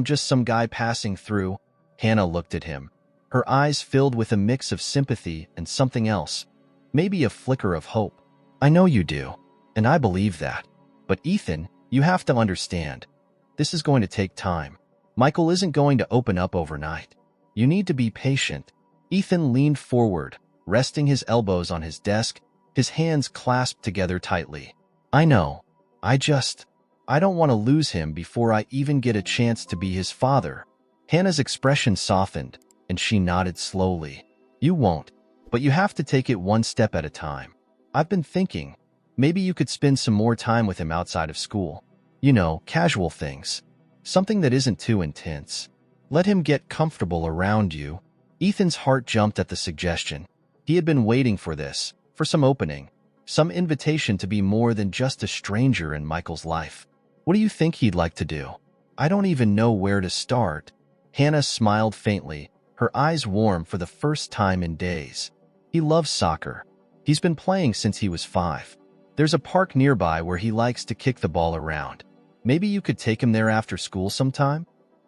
just some guy passing through." Hannah looked at him, her eyes filled with a mix of sympathy and something else, maybe a flicker of hope. "I know you do, and I believe that. But Ethan, you have to understand. This is going to take time. Michael isn't going to open up overnight. You need to be patient." Ethan leaned forward, resting his elbows on his desk, his hands clasped together tightly. "I know. I don't want to lose him before I even get a chance to be his father." Hannah's expression softened, and she nodded slowly. "You won't, but you have to take it one step at a time. I've been thinking, maybe you could spend some more time with him outside of school. You know, casual things. Something that isn't too intense. Let him get comfortable around you." Ethan's heart jumped at the suggestion. He had been waiting for this, for some opening, some invitation to be more than just a stranger in Michael's life. "What do you think he'd like to do?" "I don't even know where to start." Hannah smiled faintly, her eyes warm for the first time in days. "He loves soccer. He's been playing since he was 5. There's a park nearby where he likes to kick the ball around. Maybe you could take him there after school sometime?"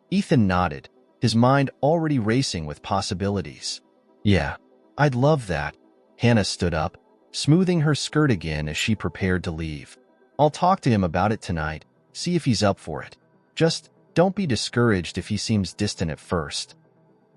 Ethan nodded, his mind already racing with possibilities. "Yeah, I'd love that." Hannah stood up, smoothing her skirt again as she prepared to leave. "I'll talk to him about it tonight, see if he's up for it. Just don't be discouraged if he seems distant at first.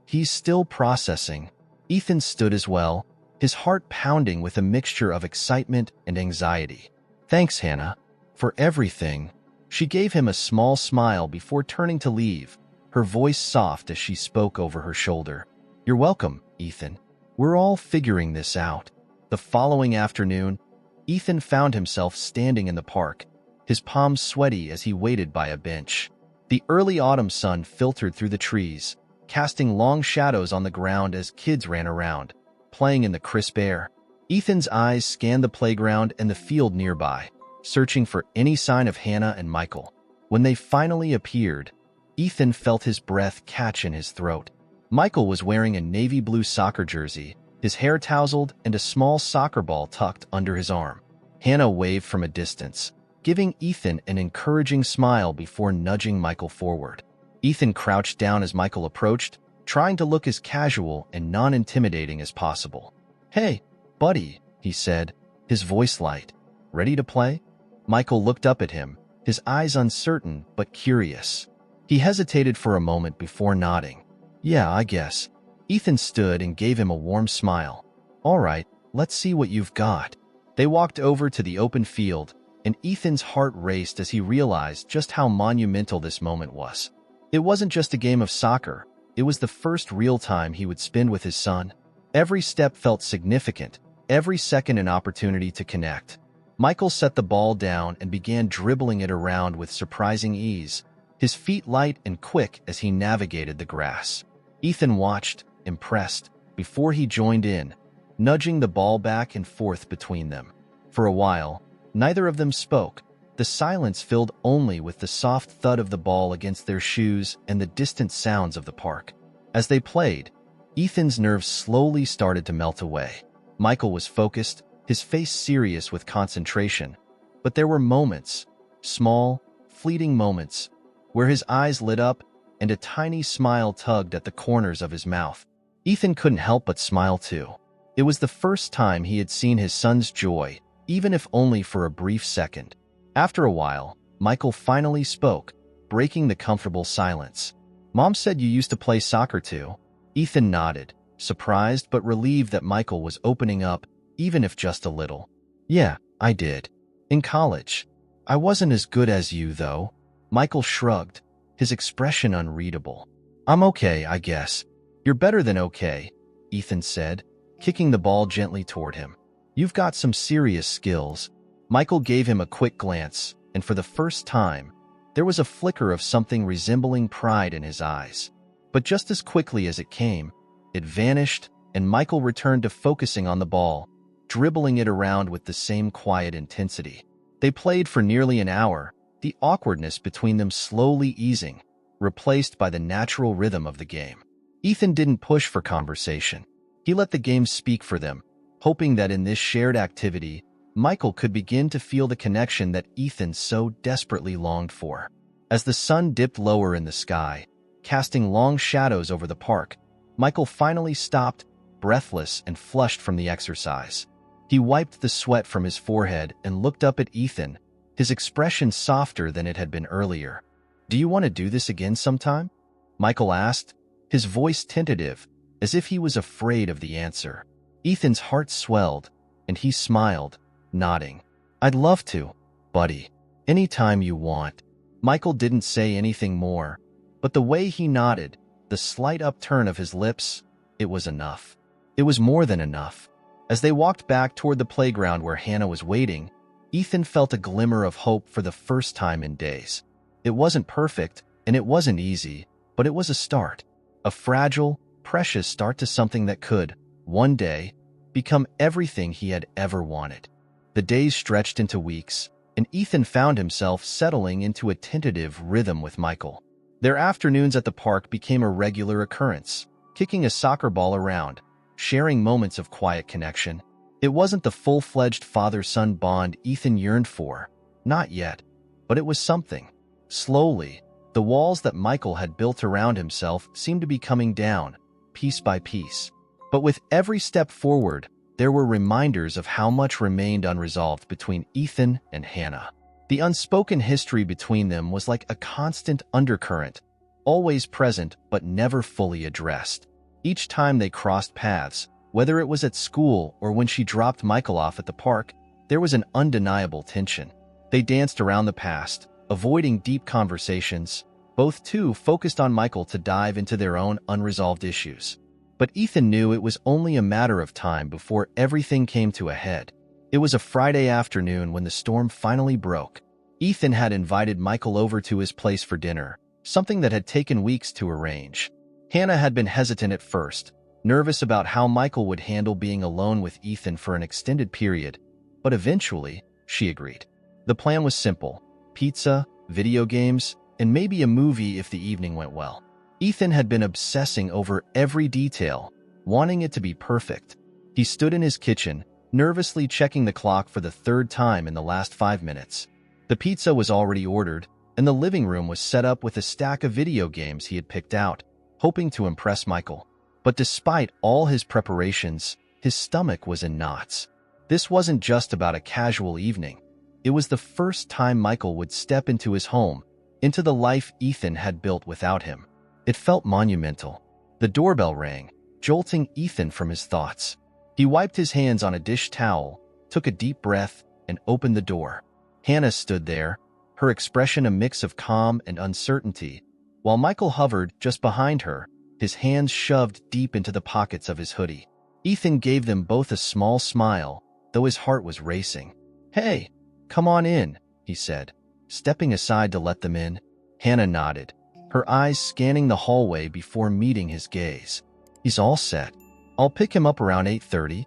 He's still processing." Ethan stood as well, his heart pounding with a mixture of excitement and anxiety. "Thanks, Hannah, for everything." She gave him a small smile before turning to leave, her voice soft as she spoke over her shoulder. "You're welcome, Ethan. We're all figuring this out." The following afternoon, Ethan found himself standing in the park, his palms sweaty as he waited by a bench. The early autumn sun filtered through the trees, casting long shadows on the ground as kids ran around, playing in the crisp air. Ethan's eyes scanned the playground and the field nearby, searching for any sign of Hannah and Michael. When they finally appeared, Ethan felt his breath catch in his throat. Michael was wearing a navy blue soccer jersey, his hair tousled and a small soccer ball tucked under his arm. Hannah waved from a distance, giving Ethan an encouraging smile before nudging Michael forward. Ethan crouched down as Michael approached, trying to look as casual and non-intimidating as possible. "Hey, buddy," he said, his voice light. "Ready to play?" Michael looked up at him, his eyes uncertain but curious. He hesitated for a moment before nodding. "Yeah, I guess." Ethan stood and gave him a warm smile. "All right, let's see what you've got." They walked over to the open field, and Ethan's heart raced as he realized just how monumental this moment was. It wasn't just a game of soccer, it was the first real time he would spend with his son. Every step felt significant, every second an opportunity to connect. Michael set the ball down and began dribbling it around with surprising ease, his feet light and quick as he navigated the grass. Ethan watched, impressed, before he joined in, nudging the ball back and forth between them. For a while, neither of them spoke, the silence filled only with the soft thud of the ball against their shoes and the distant sounds of the park. As they played, Ethan's nerves slowly started to melt away. Michael was focused, his face serious with concentration, but there were moments, small, fleeting moments, where his eyes lit up and a tiny smile tugged at the corners of his mouth. Ethan couldn't help but smile too. It was the first time he had seen his son's joy, even if only for a brief second. After a while, Michael finally spoke, breaking the comfortable silence. "Mom said you used to play soccer too." Ethan nodded, surprised but relieved that Michael was opening up, even if just a little. "Yeah, I did. In college. I wasn't as good as you, though." Michael shrugged, his expression unreadable. "I'm okay, I guess." "You're better than okay," Ethan said, kicking the ball gently toward him. "You've got some serious skills." Michael gave him a quick glance, and for the first time, there was a flicker of something resembling pride in his eyes. But just as quickly as it came, it vanished, and Michael returned to focusing on the ball, dribbling it around with the same quiet intensity. They played for nearly an hour, the awkwardness between them slowly easing, replaced by the natural rhythm of the game. Ethan didn't push for conversation. He let the game speak for them, hoping that in this shared activity, Michael could begin to feel the connection that Ethan so desperately longed for. As the sun dipped lower in the sky, casting long shadows over the park, Michael finally stopped, breathless and flushed from the exercise. He wiped the sweat from his forehead and looked up at Ethan, his expression softer than it had been earlier. "Do you want to do this again sometime?" Michael asked, his voice tentative, as if he was afraid of the answer. Ethan's heart swelled, and he smiled, nodding. "I'd love to, buddy. Anytime you want." Michael didn't say anything more, but the way he nodded, the slight upturn of his lips, it was enough. It was more than enough. As they walked back toward the playground where Hannah was waiting, Ethan felt a glimmer of hope for the first time in days. It wasn't perfect, and it wasn't easy, but it was a start. A fragile, precious start to something that could, one day, become everything he had ever wanted. The days stretched into weeks, and Ethan found himself settling into a tentative rhythm with Michael. Their afternoons at the park became a regular occurrence, kicking a soccer ball around, sharing moments of quiet connection. It wasn't the full-fledged father-son bond Ethan yearned for, not yet, but it was something. Slowly, the walls that Michael had built around himself seemed to be coming down, piece by piece. But with every step forward, there were reminders of how much remained unresolved between Ethan and Hannah. The unspoken history between them was like a constant undercurrent, always present but never fully addressed. Each time they crossed paths, whether it was at school or when she dropped Michael off at the park, there was an undeniable tension. They danced around the past, avoiding deep conversations, both too focused on Michael to dive into their own unresolved issues. But Ethan knew it was only a matter of time before everything came to a head. It was a Friday afternoon when the storm finally broke. Ethan had invited Michael over to his place for dinner, something that had taken weeks to arrange. Hannah had been hesitant at first, nervous about how Michael would handle being alone with Ethan for an extended period, but eventually, she agreed. The plan was simple: pizza, video games, and maybe a movie if the evening went well. Ethan had been obsessing over every detail, wanting it to be perfect. He stood in his kitchen, nervously checking the clock for the third time in the last 5 minutes. The pizza was already ordered, and the living room was set up with a stack of video games he had picked out, hoping to impress Michael. But despite all his preparations, his stomach was in knots. This wasn't just about a casual evening. It was the first time Michael would step into his home, into the life Ethan had built without him. It felt monumental. The doorbell rang, jolting Ethan from his thoughts. He wiped his hands on a dish towel, took a deep breath, and opened the door. Hannah stood there, her expression a mix of calm and uncertainty, while Michael hovered just behind her, his hands shoved deep into the pockets of his hoodie. Ethan gave them both a small smile, though his heart was racing. "Hey, come on in," he said, stepping aside to let them in. Hannah nodded, her eyes scanning the hallway before meeting his gaze. "He's all set. I'll pick him up around 8:30.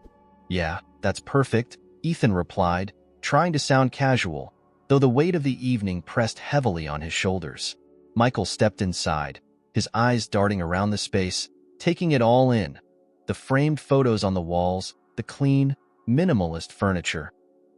"Yeah, that's perfect," Ethan replied, trying to sound casual, though the weight of the evening pressed heavily on his shoulders. Michael stepped inside, his eyes darting around the space, taking it all in. The framed photos on the walls, the clean, minimalist furniture,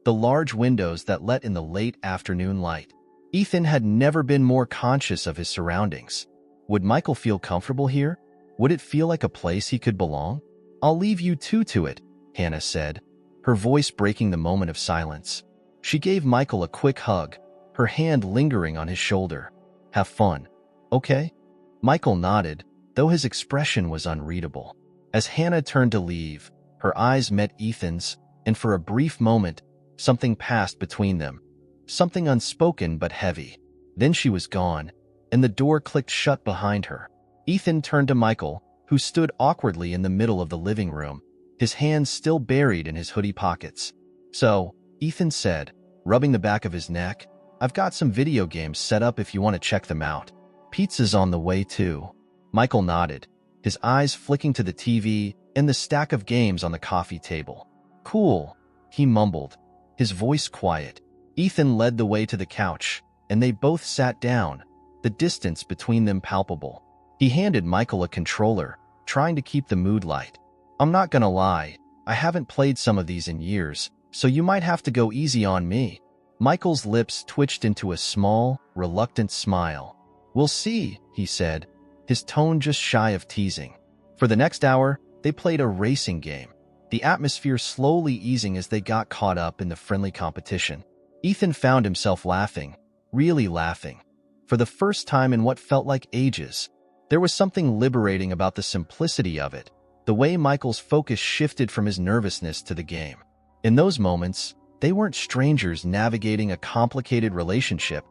the large windows that let in the late afternoon light. Ethan had never been more conscious of his surroundings. Would Michael feel comfortable here? Would it feel like a place he could belong? "I'll leave you two to it," Hannah said, her voice breaking the moment of silence. She gave Michael a quick hug, her hand lingering on his shoulder. "Have fun, okay?" Michael nodded, though his expression was unreadable. As Hannah turned to leave, her eyes met Ethan's, and for a brief moment, something passed between them. Something unspoken but heavy. Then she was gone, and the door clicked shut behind her. Ethan turned to Michael, who stood awkwardly in the middle of the living room, his hands still buried in his hoodie pockets. "So," Ethan said, rubbing the back of his neck, "I've got some video games set up if you want to check them out. Pizza's on the way too." Michael nodded, his eyes flicking to the TV and the stack of games on the coffee table. "Cool," he mumbled, his voice quiet. Ethan led the way to the couch, and they both sat down, the distance between them palpable. He handed Michael a controller, trying to keep the mood light. "I'm not gonna lie, I haven't played some of these in years, so you might have to go easy on me." Michael's lips twitched into a small, reluctant smile. "We'll see," he said, his tone just shy of teasing. For the next hour, they played a racing game, the atmosphere slowly easing as they got caught up in the friendly competition. Ethan found himself laughing, really laughing. For the first time in what felt like ages, there was something liberating about the simplicity of it, the way Michael's focus shifted from his nervousness to the game. In those moments, they weren't strangers navigating a complicated relationship.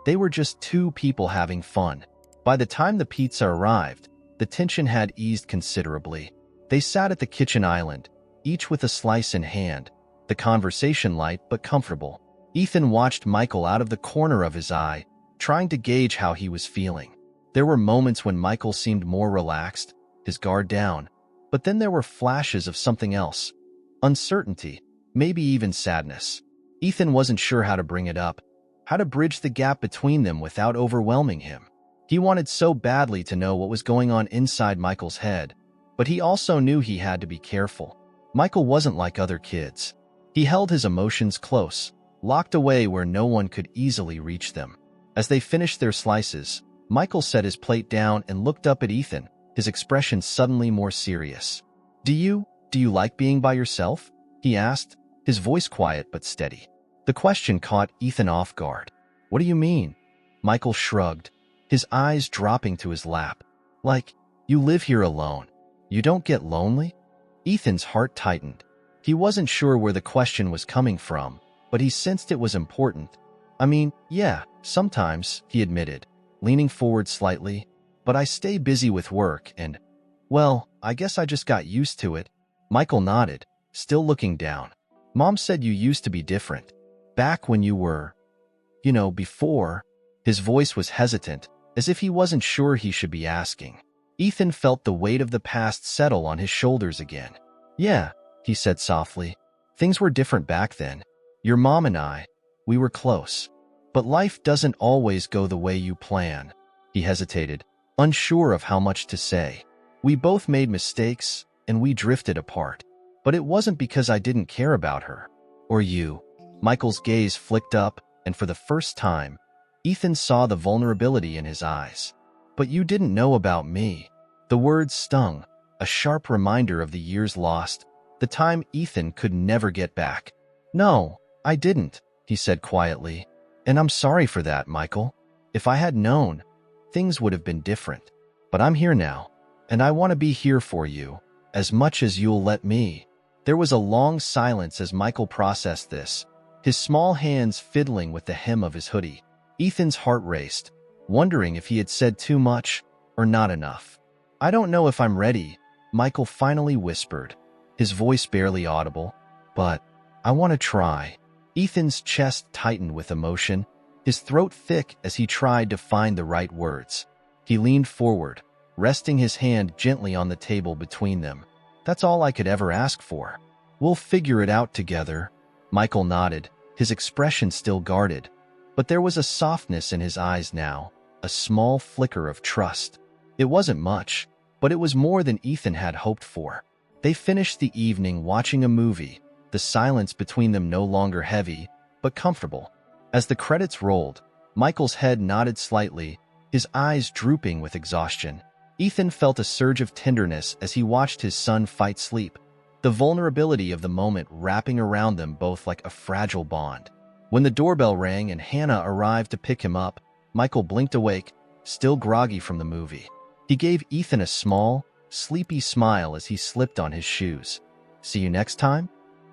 They were just two people having fun. By the time the pizza arrived, the tension had eased considerably. They sat at the kitchen island, each with a slice in hand, the conversation light but comfortable. Ethan watched Michael out of the corner of his eye, trying to gauge how he was feeling. There were moments when Michael seemed more relaxed, his guard down, but then there were flashes of something else. Uncertainty, maybe even sadness. Ethan wasn't sure how to bring it up, how to bridge the gap between them without overwhelming him. He wanted so badly to know what was going on inside Michael's head, but he also knew he had to be careful. Michael wasn't like other kids. He held his emotions close, locked away where no one could easily reach them. As they finished their slices, Michael set his plate down and looked up at Ethan, his expression suddenly more serious. Do you like being by yourself?" he asked, his voice quiet but steady. The question caught Ethan off guard. "What do you mean?" Michael shrugged, his eyes dropping to his lap. "Like, you live here alone. You don't get lonely?" Ethan's heart tightened. He wasn't sure where the question was coming from, but he sensed it was important. "I mean, yeah, sometimes," he admitted, leaning forward slightly, "but I stay busy with work and, well, I guess I just got used to it." Michael nodded, still looking down. "Mom said you used to be different. Back when you were, before." His voice was hesitant, as if he wasn't sure he should be asking. Ethan felt the weight of the past settle on his shoulders again. "Yeah," he said softly. "Things were different back then. Your mom and I, we were close. But life doesn't always go the way you plan." He hesitated, unsure of how much to say. "We both made mistakes, and we drifted apart. But it wasn't because I didn't care about her. Or you." Michael's gaze flicked up, and for the first time, Ethan saw the vulnerability in his eyes. "But you didn't know about me." The words stung, a sharp reminder of the years lost, the time Ethan could never get back. "No, I didn't," he said quietly. "And I'm sorry for that, Michael. If I had known, things would have been different. But I'm here now, and I want to be here for you, as much as you'll let me." There was a long silence as Michael processed this, his small hands fiddling with the hem of his hoodie. Ethan's heart raced, wondering if he had said too much or not enough. "I don't know if I'm ready," Michael finally whispered, his voice barely audible, "but I want to try." Ethan's chest tightened with emotion, his throat thick as he tried to find the right words. He leaned forward, resting his hand gently on the table between them. "That's all I could ever ask for." "We'll figure it out together." Michael nodded, his expression still guarded. But there was a softness in his eyes now, a small flicker of trust. It wasn't much, but it was more than Ethan had hoped for. They finished the evening watching a movie, the silence between them no longer heavy, but comfortable. As the credits rolled, Michael's head nodded slightly, his eyes drooping with exhaustion. Ethan felt a surge of tenderness as he watched his son fight sleep, the vulnerability of the moment wrapping around them both like a fragile bond. When the doorbell rang and Hannah arrived to pick him up, Michael blinked awake, still groggy from the movie. He gave Ethan a small, sleepy smile as he slipped on his shoes. "See you next time?"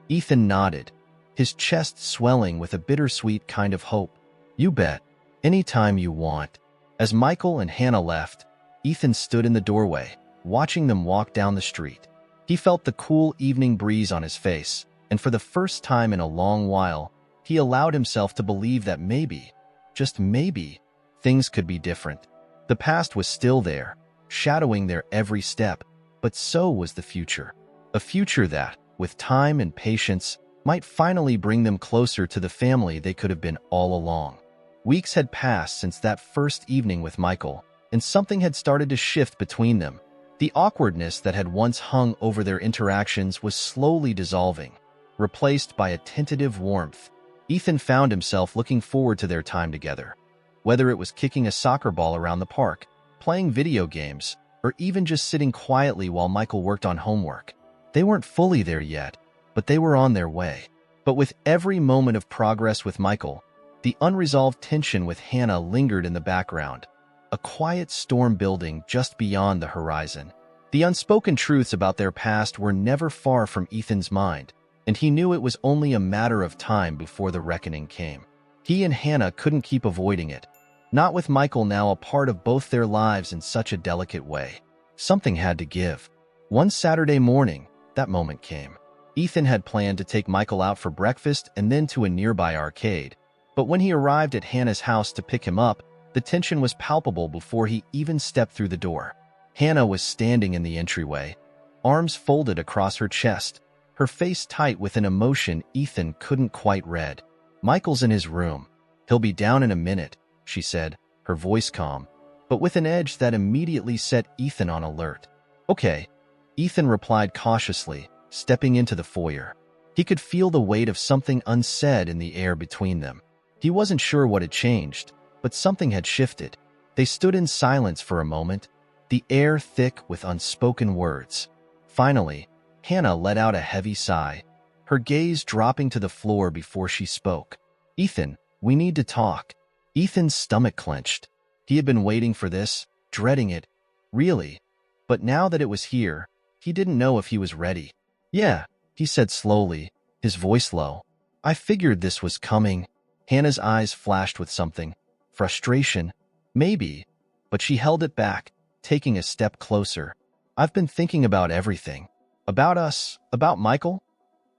Ethan nodded, his chest swelling with a bittersweet kind of hope. "You bet. Anytime you want." As Michael and Hannah left, Ethan stood in the doorway, watching them walk down the street. He felt the cool evening breeze on his face, and for the first time in a long while, he allowed himself to believe that maybe, just maybe, things could be different. The past was still there, shadowing their every step, but so was the future. A future that, with time and patience, might finally bring them closer to the family they could have been all along. Weeks had passed since that first evening with Michael, and something had started to shift between them. The awkwardness that had once hung over their interactions was slowly dissolving, replaced by a tentative warmth. Ethan found himself looking forward to their time together. Whether it was kicking a soccer ball around the park, playing video games, or even just sitting quietly while Michael worked on homework. They weren't fully there yet, but they were on their way. But with every moment of progress with Michael, the unresolved tension with Hannah lingered in the background, a quiet storm building just beyond the horizon. The unspoken truths about their past were never far from Ethan's mind, and he knew it was only a matter of time before the reckoning came. He and Hannah couldn't keep avoiding it, not with Michael now a part of both their lives in such a delicate way. Something had to give. One Saturday morning, that moment came. Ethan had planned to take Michael out for breakfast and then to a nearby arcade, but when he arrived at Hannah's house to pick him up, the tension was palpable before he even stepped through the door. Hannah was standing in the entryway, arms folded across her chest, her face tight with an emotion Ethan couldn't quite read. "Michael's in his room. He'll be down in a minute," she said, her voice calm, but with an edge that immediately set Ethan on alert. "Okay," Ethan replied cautiously, stepping into the foyer. He could feel the weight of something unsaid in the air between them. He wasn't sure what had changed, but something had shifted. They stood in silence for a moment, the air thick with unspoken words. Finally, Hannah let out a heavy sigh, her gaze dropping to the floor before she spoke. "Ethan, we need to talk." Ethan's stomach clenched. He had been waiting for this, dreading it, really. But now that it was here, he didn't know if he was ready. "Yeah," he said slowly, his voice low. "I figured this was coming." Hannah's eyes flashed with something. Frustration, maybe, but she held it back, taking a step closer. "I've been thinking about everything. About us, about Michael,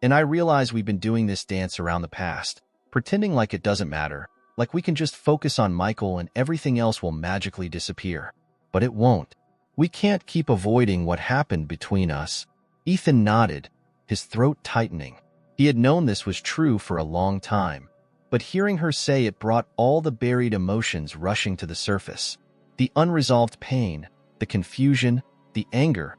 and I realize we've been doing this dance around the past, pretending like it doesn't matter, like we can just focus on Michael and everything else will magically disappear. But it won't. We can't keep avoiding what happened between us." Ethan nodded, his throat tightening. He had known this was true for a long time, but hearing her say it brought all the buried emotions rushing to the surface. The unresolved pain, the confusion, the anger.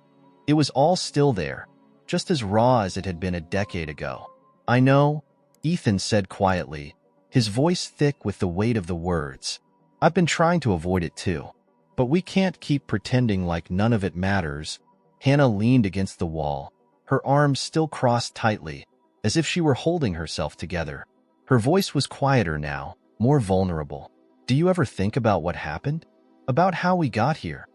It was all still there, just as raw as it had been a decade ago. "I know," Ethan said quietly, his voice thick with the weight of the words. "I've been trying to avoid it too. But we can't keep pretending like none of it matters." Hannah leaned against the wall, her arms still crossed tightly, as if she were holding herself together. Her voice was quieter now, more vulnerable. "Do you ever think about what happened? About how we got here?"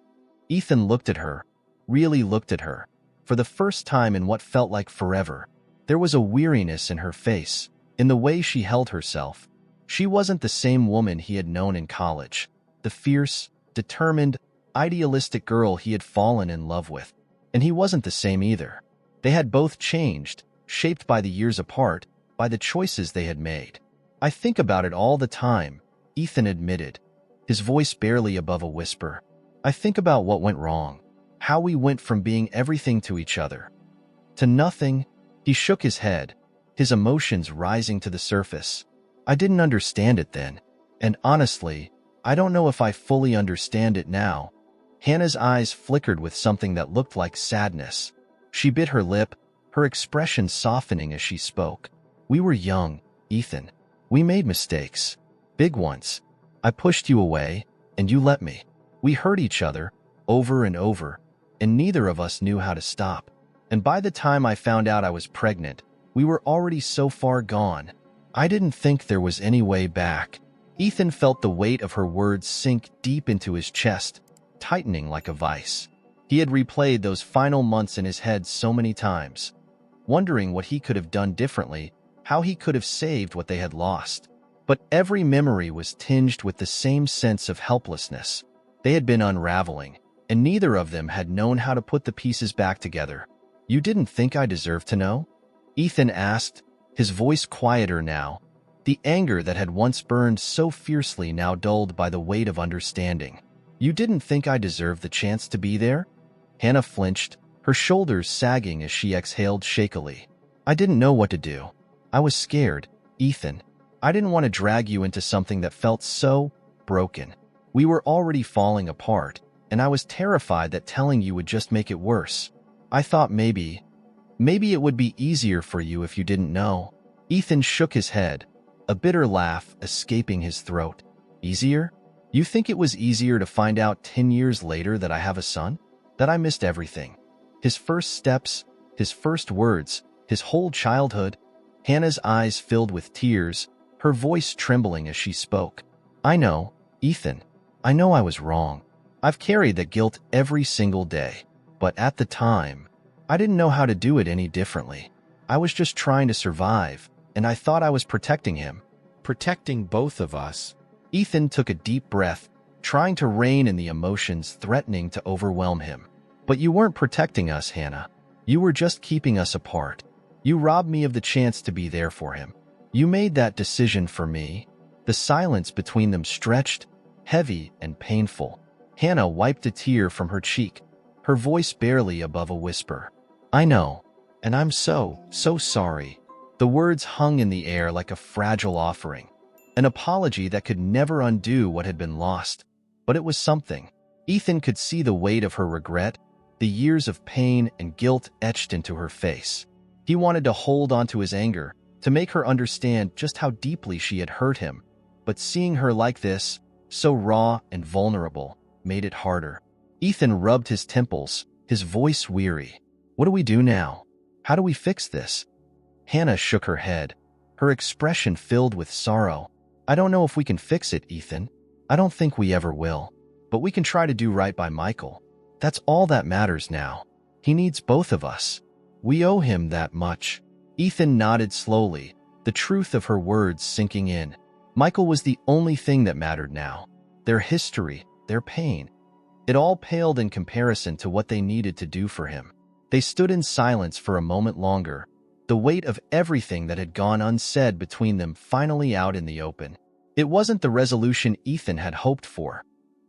Ethan looked at her, really looked at her, for the first time in what felt like forever. There was a weariness in her face, in the way she held herself. She wasn't the same woman he had known in college, the fierce, determined, idealistic girl he had fallen in love with. And he wasn't the same either. They had both changed, shaped by the years apart, by the choices they had made. "I think about it all the time," Ethan admitted, his voice barely above a whisper. "I think about what went wrong, how we went from being everything to each other to nothing." He shook his head, his emotions rising to the surface. "I didn't understand it then. And honestly, I don't know if I fully understand it now." Hannah's eyes flickered with something that looked like sadness. She bit her lip, her expression softening as she spoke. "We were young, Ethan. We made mistakes. Big ones. I pushed you away, and you let me. We hurt each other, over and over, and neither of us knew how to stop. And by the time I found out I was pregnant, we were already so far gone. I didn't think there was any way back." Ethan felt the weight of her words sink deep into his chest, tightening like a vice. He had replayed those final months in his head so many times, wondering what he could have done differently, how he could have saved what they had lost. But every memory was tinged with the same sense of helplessness. They had been unraveling, and neither of them had known how to put the pieces back together. "You didn't think I deserved to know?" Ethan asked, his voice quieter now, the anger that had once burned so fiercely now dulled by the weight of understanding. "You didn't think I deserved the chance to be there?" Hannah flinched, her shoulders sagging as she exhaled shakily. "I didn't know what to do. I was scared, Ethan. I didn't want to drag you into something that felt so broken. We were already falling apart, and I was terrified that telling you would just make it worse. I thought maybe it would be easier for you if you didn't know." Ethan shook his head, a bitter laugh escaping his throat. "Easier? You think it was easier to find out 10 years later that I have a son? That I missed everything? His first steps, his first words, his whole childhood?" Hannah's eyes filled with tears, her voice trembling as she spoke. "I know, Ethan. I know I was wrong. I've carried that guilt every single day. But at the time, I didn't know how to do it any differently. I was just trying to survive, and I thought I was protecting him. Protecting both of us." Ethan took a deep breath, trying to rein in the emotions threatening to overwhelm him. "But you weren't protecting us, Hannah. You were just keeping us apart. You robbed me of the chance to be there for him. You made that decision for me." The silence between them stretched, heavy and painful. Hannah wiped a tear from her cheek, her voice barely above a whisper. "I know, and I'm so sorry." The words hung in the air like a fragile offering, an apology that could never undo what had been lost. But it was something. Ethan could see the weight of her regret, the years of pain and guilt etched into her face. He wanted to hold onto his anger, to make her understand just how deeply she had hurt him. But seeing her like this, so raw and vulnerable, made it harder. Ethan rubbed his temples, his voice weary. "What do we do now? How do we fix this?" Hannah shook her head, her expression filled with sorrow. "I don't know if we can fix it, Ethan. I don't think we ever will. But we can try to do right by Michael. That's all that matters now. He needs both of us. We owe him that much." Ethan nodded slowly, the truth of her words sinking in. Michael was the only thing that mattered now. Their history, their pain. It all paled in comparison to what they needed to do for him. They stood in silence for a moment longer, the weight of everything that had gone unsaid between them finally out in the open. It wasn't the resolution Ethan had hoped for.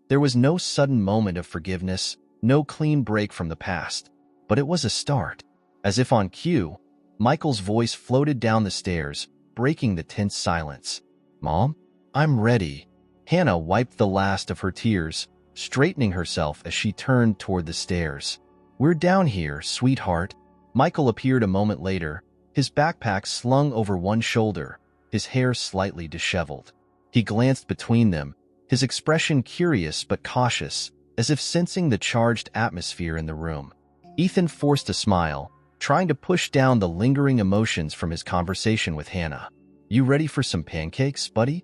There was no sudden moment of forgiveness, no clean break from the past. But it was a start. As if on cue, Michael's voice floated down the stairs, breaking the tense silence. "Mom, I'm ready." Hannah wiped the last of her tears, straightening herself as she turned toward the stairs. "We're down here, sweetheart." Michael appeared a moment later, his backpack slung over one shoulder, his hair slightly disheveled. He glanced between them, his expression curious but cautious, as if sensing the charged atmosphere in the room. Ethan forced a smile, trying to push down the lingering emotions from his conversation with Hannah. "You ready for some pancakes, buddy?"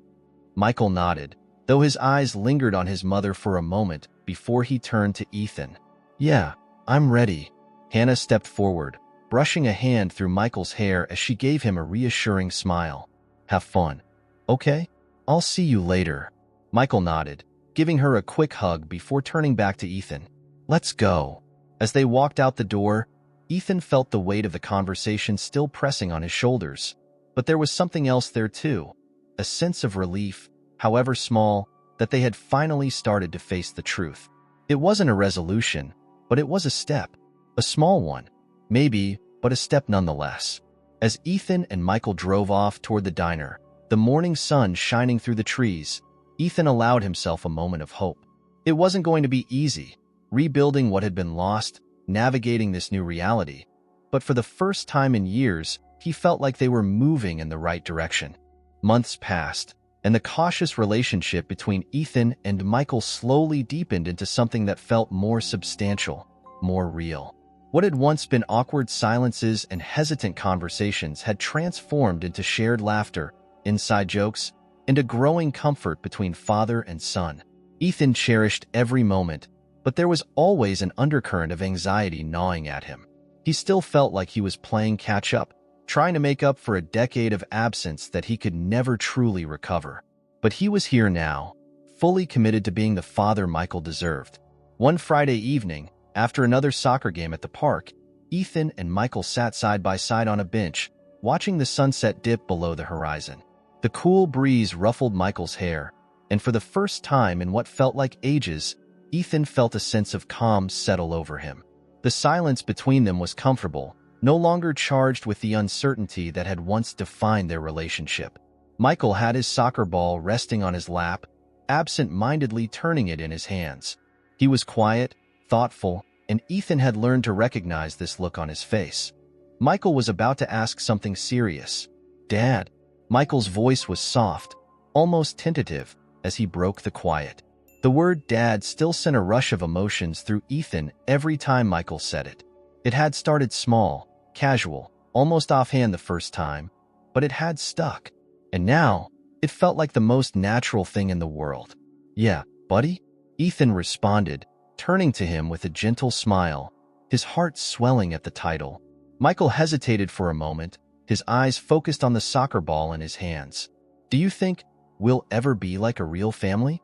Michael nodded, though his eyes lingered on his mother for a moment before he turned to Ethan. "Yeah, I'm ready." Hannah stepped forward, brushing a hand through Michael's hair as she gave him a reassuring smile. "Have fun. Okay? I'll see you later." Michael nodded, giving her a quick hug before turning back to Ethan. "Let's go." As they walked out the door, Ethan felt the weight of the conversation still pressing on his shoulders. But there was something else there too, a sense of relief, however small, that they had finally started to face the truth. It wasn't a resolution, but it was a step. A small one, maybe, but a step nonetheless. As Ethan and Michael drove off toward the diner, the morning sun shining through the trees, Ethan allowed himself a moment of hope. It wasn't going to be easy, rebuilding what had been lost, navigating this new reality. But for the first time in years, he felt like they were moving in the right direction. Months passed, and the cautious relationship between Ethan and Michael slowly deepened into something that felt more substantial, more real. What had once been awkward silences and hesitant conversations had transformed into shared laughter, inside jokes, and a growing comfort between father and son. Ethan cherished every moment, but there was always an undercurrent of anxiety gnawing at him. He still felt like he was playing catch-up, trying to make up for a decade of absence that he could never truly recover. But he was here now, fully committed to being the father Michael deserved. One Friday evening, after another soccer game at the park, Ethan and Michael sat side by side on a bench, watching the sunset dip below the horizon. The cool breeze ruffled Michael's hair, and for the first time in what felt like ages, Ethan felt a sense of calm settle over him. The silence between them was comfortable, no longer charged with the uncertainty that had once defined their relationship. Michael had his soccer ball resting on his lap, absent-mindedly turning it in his hands. He was quiet, thoughtful, and Ethan had learned to recognize this look on his face. Michael was about to ask something serious. "Dad." Michael's voice was soft, almost tentative, as he broke the quiet. The word "dad" still sent a rush of emotions through Ethan every time Michael said it. It had started small, casual, almost offhand the first time, but it had stuck. And now, it felt like the most natural thing in the world. "Yeah, buddy?" Ethan responded, turning to him with a gentle smile, his heart swelling at the title. Michael hesitated for a moment, his eyes focused on the soccer ball in his hands. "Do you think we'll ever be like a real family?"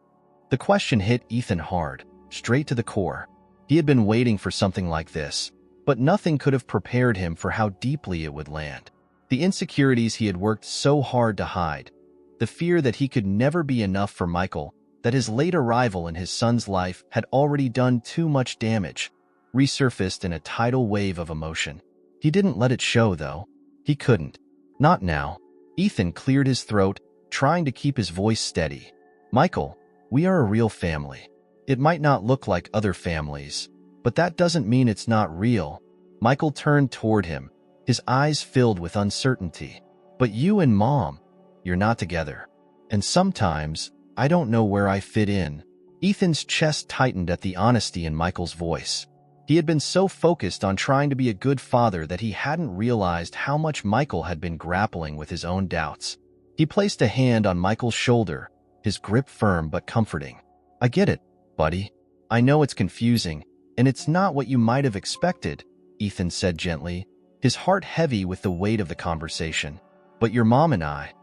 The question hit Ethan hard, straight to the core. He had been waiting for something like this, but nothing could have prepared him for how deeply it would land. The insecurities he had worked so hard to hide, the fear that he could never be enough for Michael, that his late arrival in his son's life had already done too much damage, resurfaced in a tidal wave of emotion. He didn't let it show, though. He couldn't. Not now. Ethan cleared his throat, trying to keep his voice steady. "Michael, we are a real family. It might not look like other families, but that doesn't mean it's not real." Michael turned toward him, his eyes filled with uncertainty. "But you and Mom, you're not together. And sometimes, I don't know where I fit in." Ethan's chest tightened at the honesty in Michael's voice. He had been so focused on trying to be a good father that he hadn't realized how much Michael had been grappling with his own doubts. He placed a hand on Michael's shoulder, his grip firm but comforting. "I get it, buddy. I know it's confusing, and it's not what you might have expected," Ethan said gently, his heart heavy with the weight of the conversation. "But your mom and I,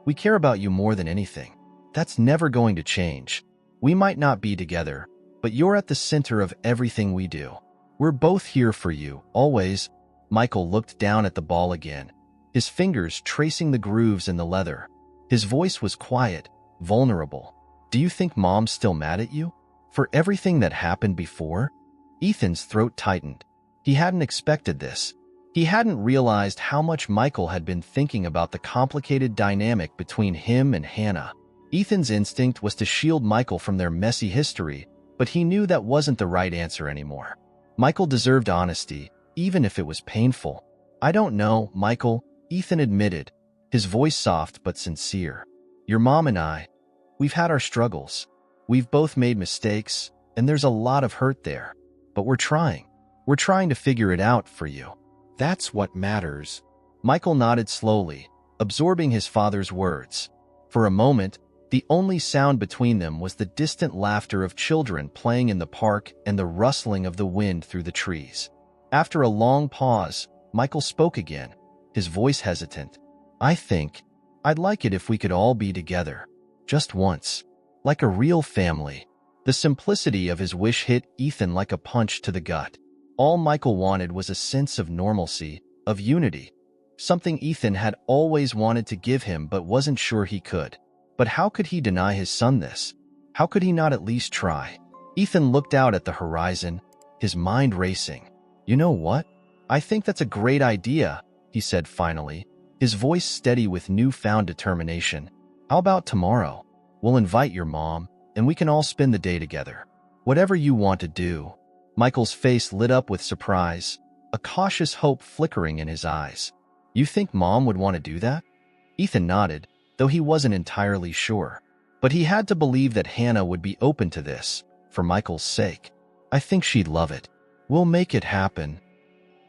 we care about you more than anything. That's never going to change. We might not be together, but you're at the center of everything we do. We're both here for you, always." Michael looked down at the ball again, his fingers tracing the grooves in the leather. His voice was quiet, vulnerable. "Do you think Mom's still mad at you? For everything that happened before?" Ethan's throat tightened. He hadn't expected this. He hadn't realized how much Michael had been thinking about the complicated dynamic between him and Hannah. Ethan's instinct was to shield Michael from their messy history, but he knew that wasn't the right answer anymore. Michael deserved honesty, even if it was painful. "I don't know, Michael," Ethan admitted, his voice soft but sincere. "Your mom and I, we've had our struggles. We've both made mistakes, and there's a lot of hurt there. But we're trying. We're trying to figure it out for you. That's what matters." Michael nodded slowly, absorbing his father's words. For a moment, the only sound between them was the distant laughter of children playing in the park and the rustling of the wind through the trees. After a long pause, Michael spoke again, his voice hesitant. "I think I'd like it if we could all be together. Just once. Like a real family." The simplicity of his wish hit Ethan like a punch to the gut. All Michael wanted was a sense of normalcy, of unity. Something Ethan had always wanted to give him but wasn't sure he could. But how could he deny his son this? How could he not at least try? Ethan looked out at the horizon, his mind racing. "You know what? I think that's a great idea," he said finally, his voice steady with newfound determination. "How about tomorrow? We'll invite your mom, and we can all spend the day together. Whatever you want to do." Michael's face lit up with surprise, a cautious hope flickering in his eyes. "You think Mom would want to do that?" Ethan nodded, though he wasn't entirely sure. But he had to believe that Hannah would be open to this, for Michael's sake. "I think she'd love it. We'll make it happen."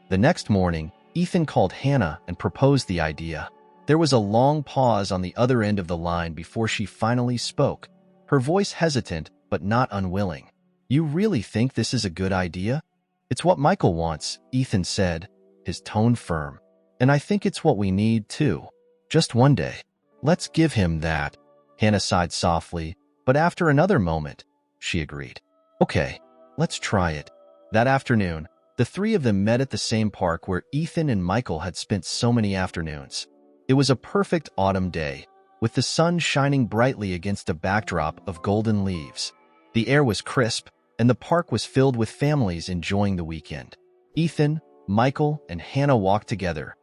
The next morning, Ethan called Hannah and proposed the idea. There was a long pause on the other end of the line before she finally spoke, her voice hesitant but not unwilling. "You really think this is a good idea?" "It's what Michael wants," Ethan said, his tone firm. "And I think it's what we need, too. Just one day. Let's give him that." Hannah sighed softly, but after another moment, she agreed. "Okay, let's try it." That afternoon, the three of them met at the same park where Ethan and Michael had spent so many afternoons. It was a perfect autumn day, with the sun shining brightly against a backdrop of golden leaves. The air was crisp, and the park was filled with families enjoying the weekend. Ethan, Michael, and Hannah walked together,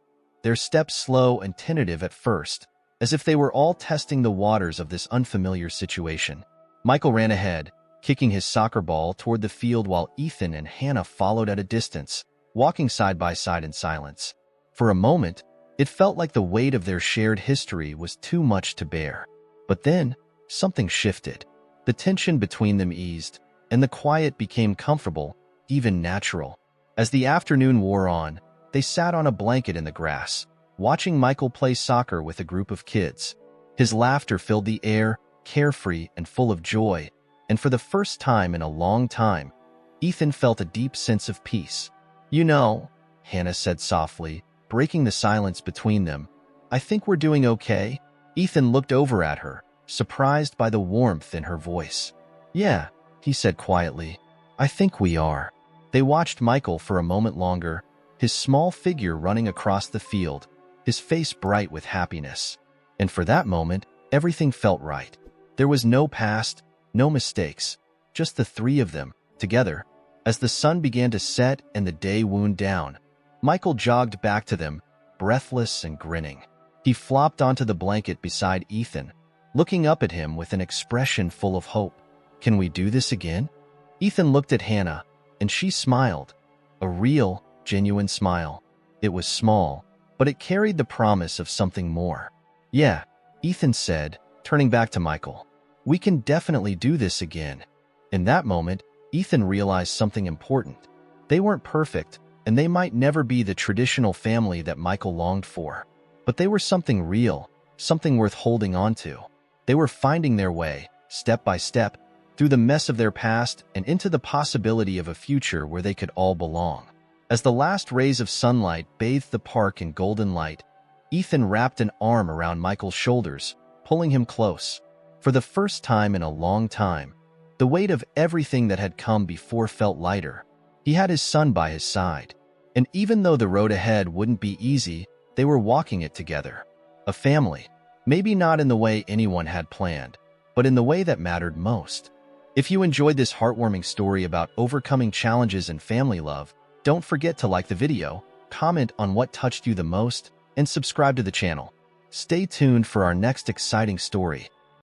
their steps slow and tentative at first, as if they were all testing the waters of this unfamiliar situation. Michael ran ahead, kicking his soccer ball toward the field while Ethan and Hannah followed at a distance, walking side by side in silence. For a moment, it felt like the weight of their shared history was too much to bear. But then, something shifted. The tension between them eased, and the quiet became comfortable, even natural. As the afternoon wore on, they sat on a blanket in the grass, watching Michael play soccer with a group of kids. His laughter filled the air, carefree and full of joy, and for the first time in a long time, Ethan felt a deep sense of peace. "You know," Hannah said softly, breaking the silence between them, "I think we're doing okay." Ethan looked over at her, surprised by the warmth in her voice. "Yeah," he said quietly, "I think we are." They watched Michael for a moment longer, his small figure running across the field, his face bright with happiness. And for that moment, everything felt right. There was no past, no mistakes, just the three of them, together. As the sun began to set and the day wound down, Michael jogged back to them, breathless and grinning. He flopped onto the blanket beside Ethan, looking up at him with an expression full of hope. "Can we do this again?" Ethan looked at Hannah, and she smiled. A real, genuine smile. It was small, but it carried the promise of something more. "Yeah," Ethan said, turning back to Michael. "We can definitely do this again." In that moment, Ethan realized something important. They weren't perfect, and they might never be the traditional family that Michael longed for. But they were something real, something worth holding on to. They were finding their way, step by step, through the mess of their past and into the possibility of a future where they could all belong. As the last rays of sunlight bathed the park in golden light, Ethan wrapped an arm around Michael's shoulders, pulling him close. For the first time in a long time, the weight of everything that had come before felt lighter. He had his son by his side, and even though the road ahead wouldn't be easy, they were walking it together. A family, maybe not in the way anyone had planned, but in the way that mattered most. If you enjoyed this heartwarming story about overcoming challenges and family love, don't forget to like the video, comment on what touched you the most, and subscribe to the channel. Stay tuned for our next exciting story.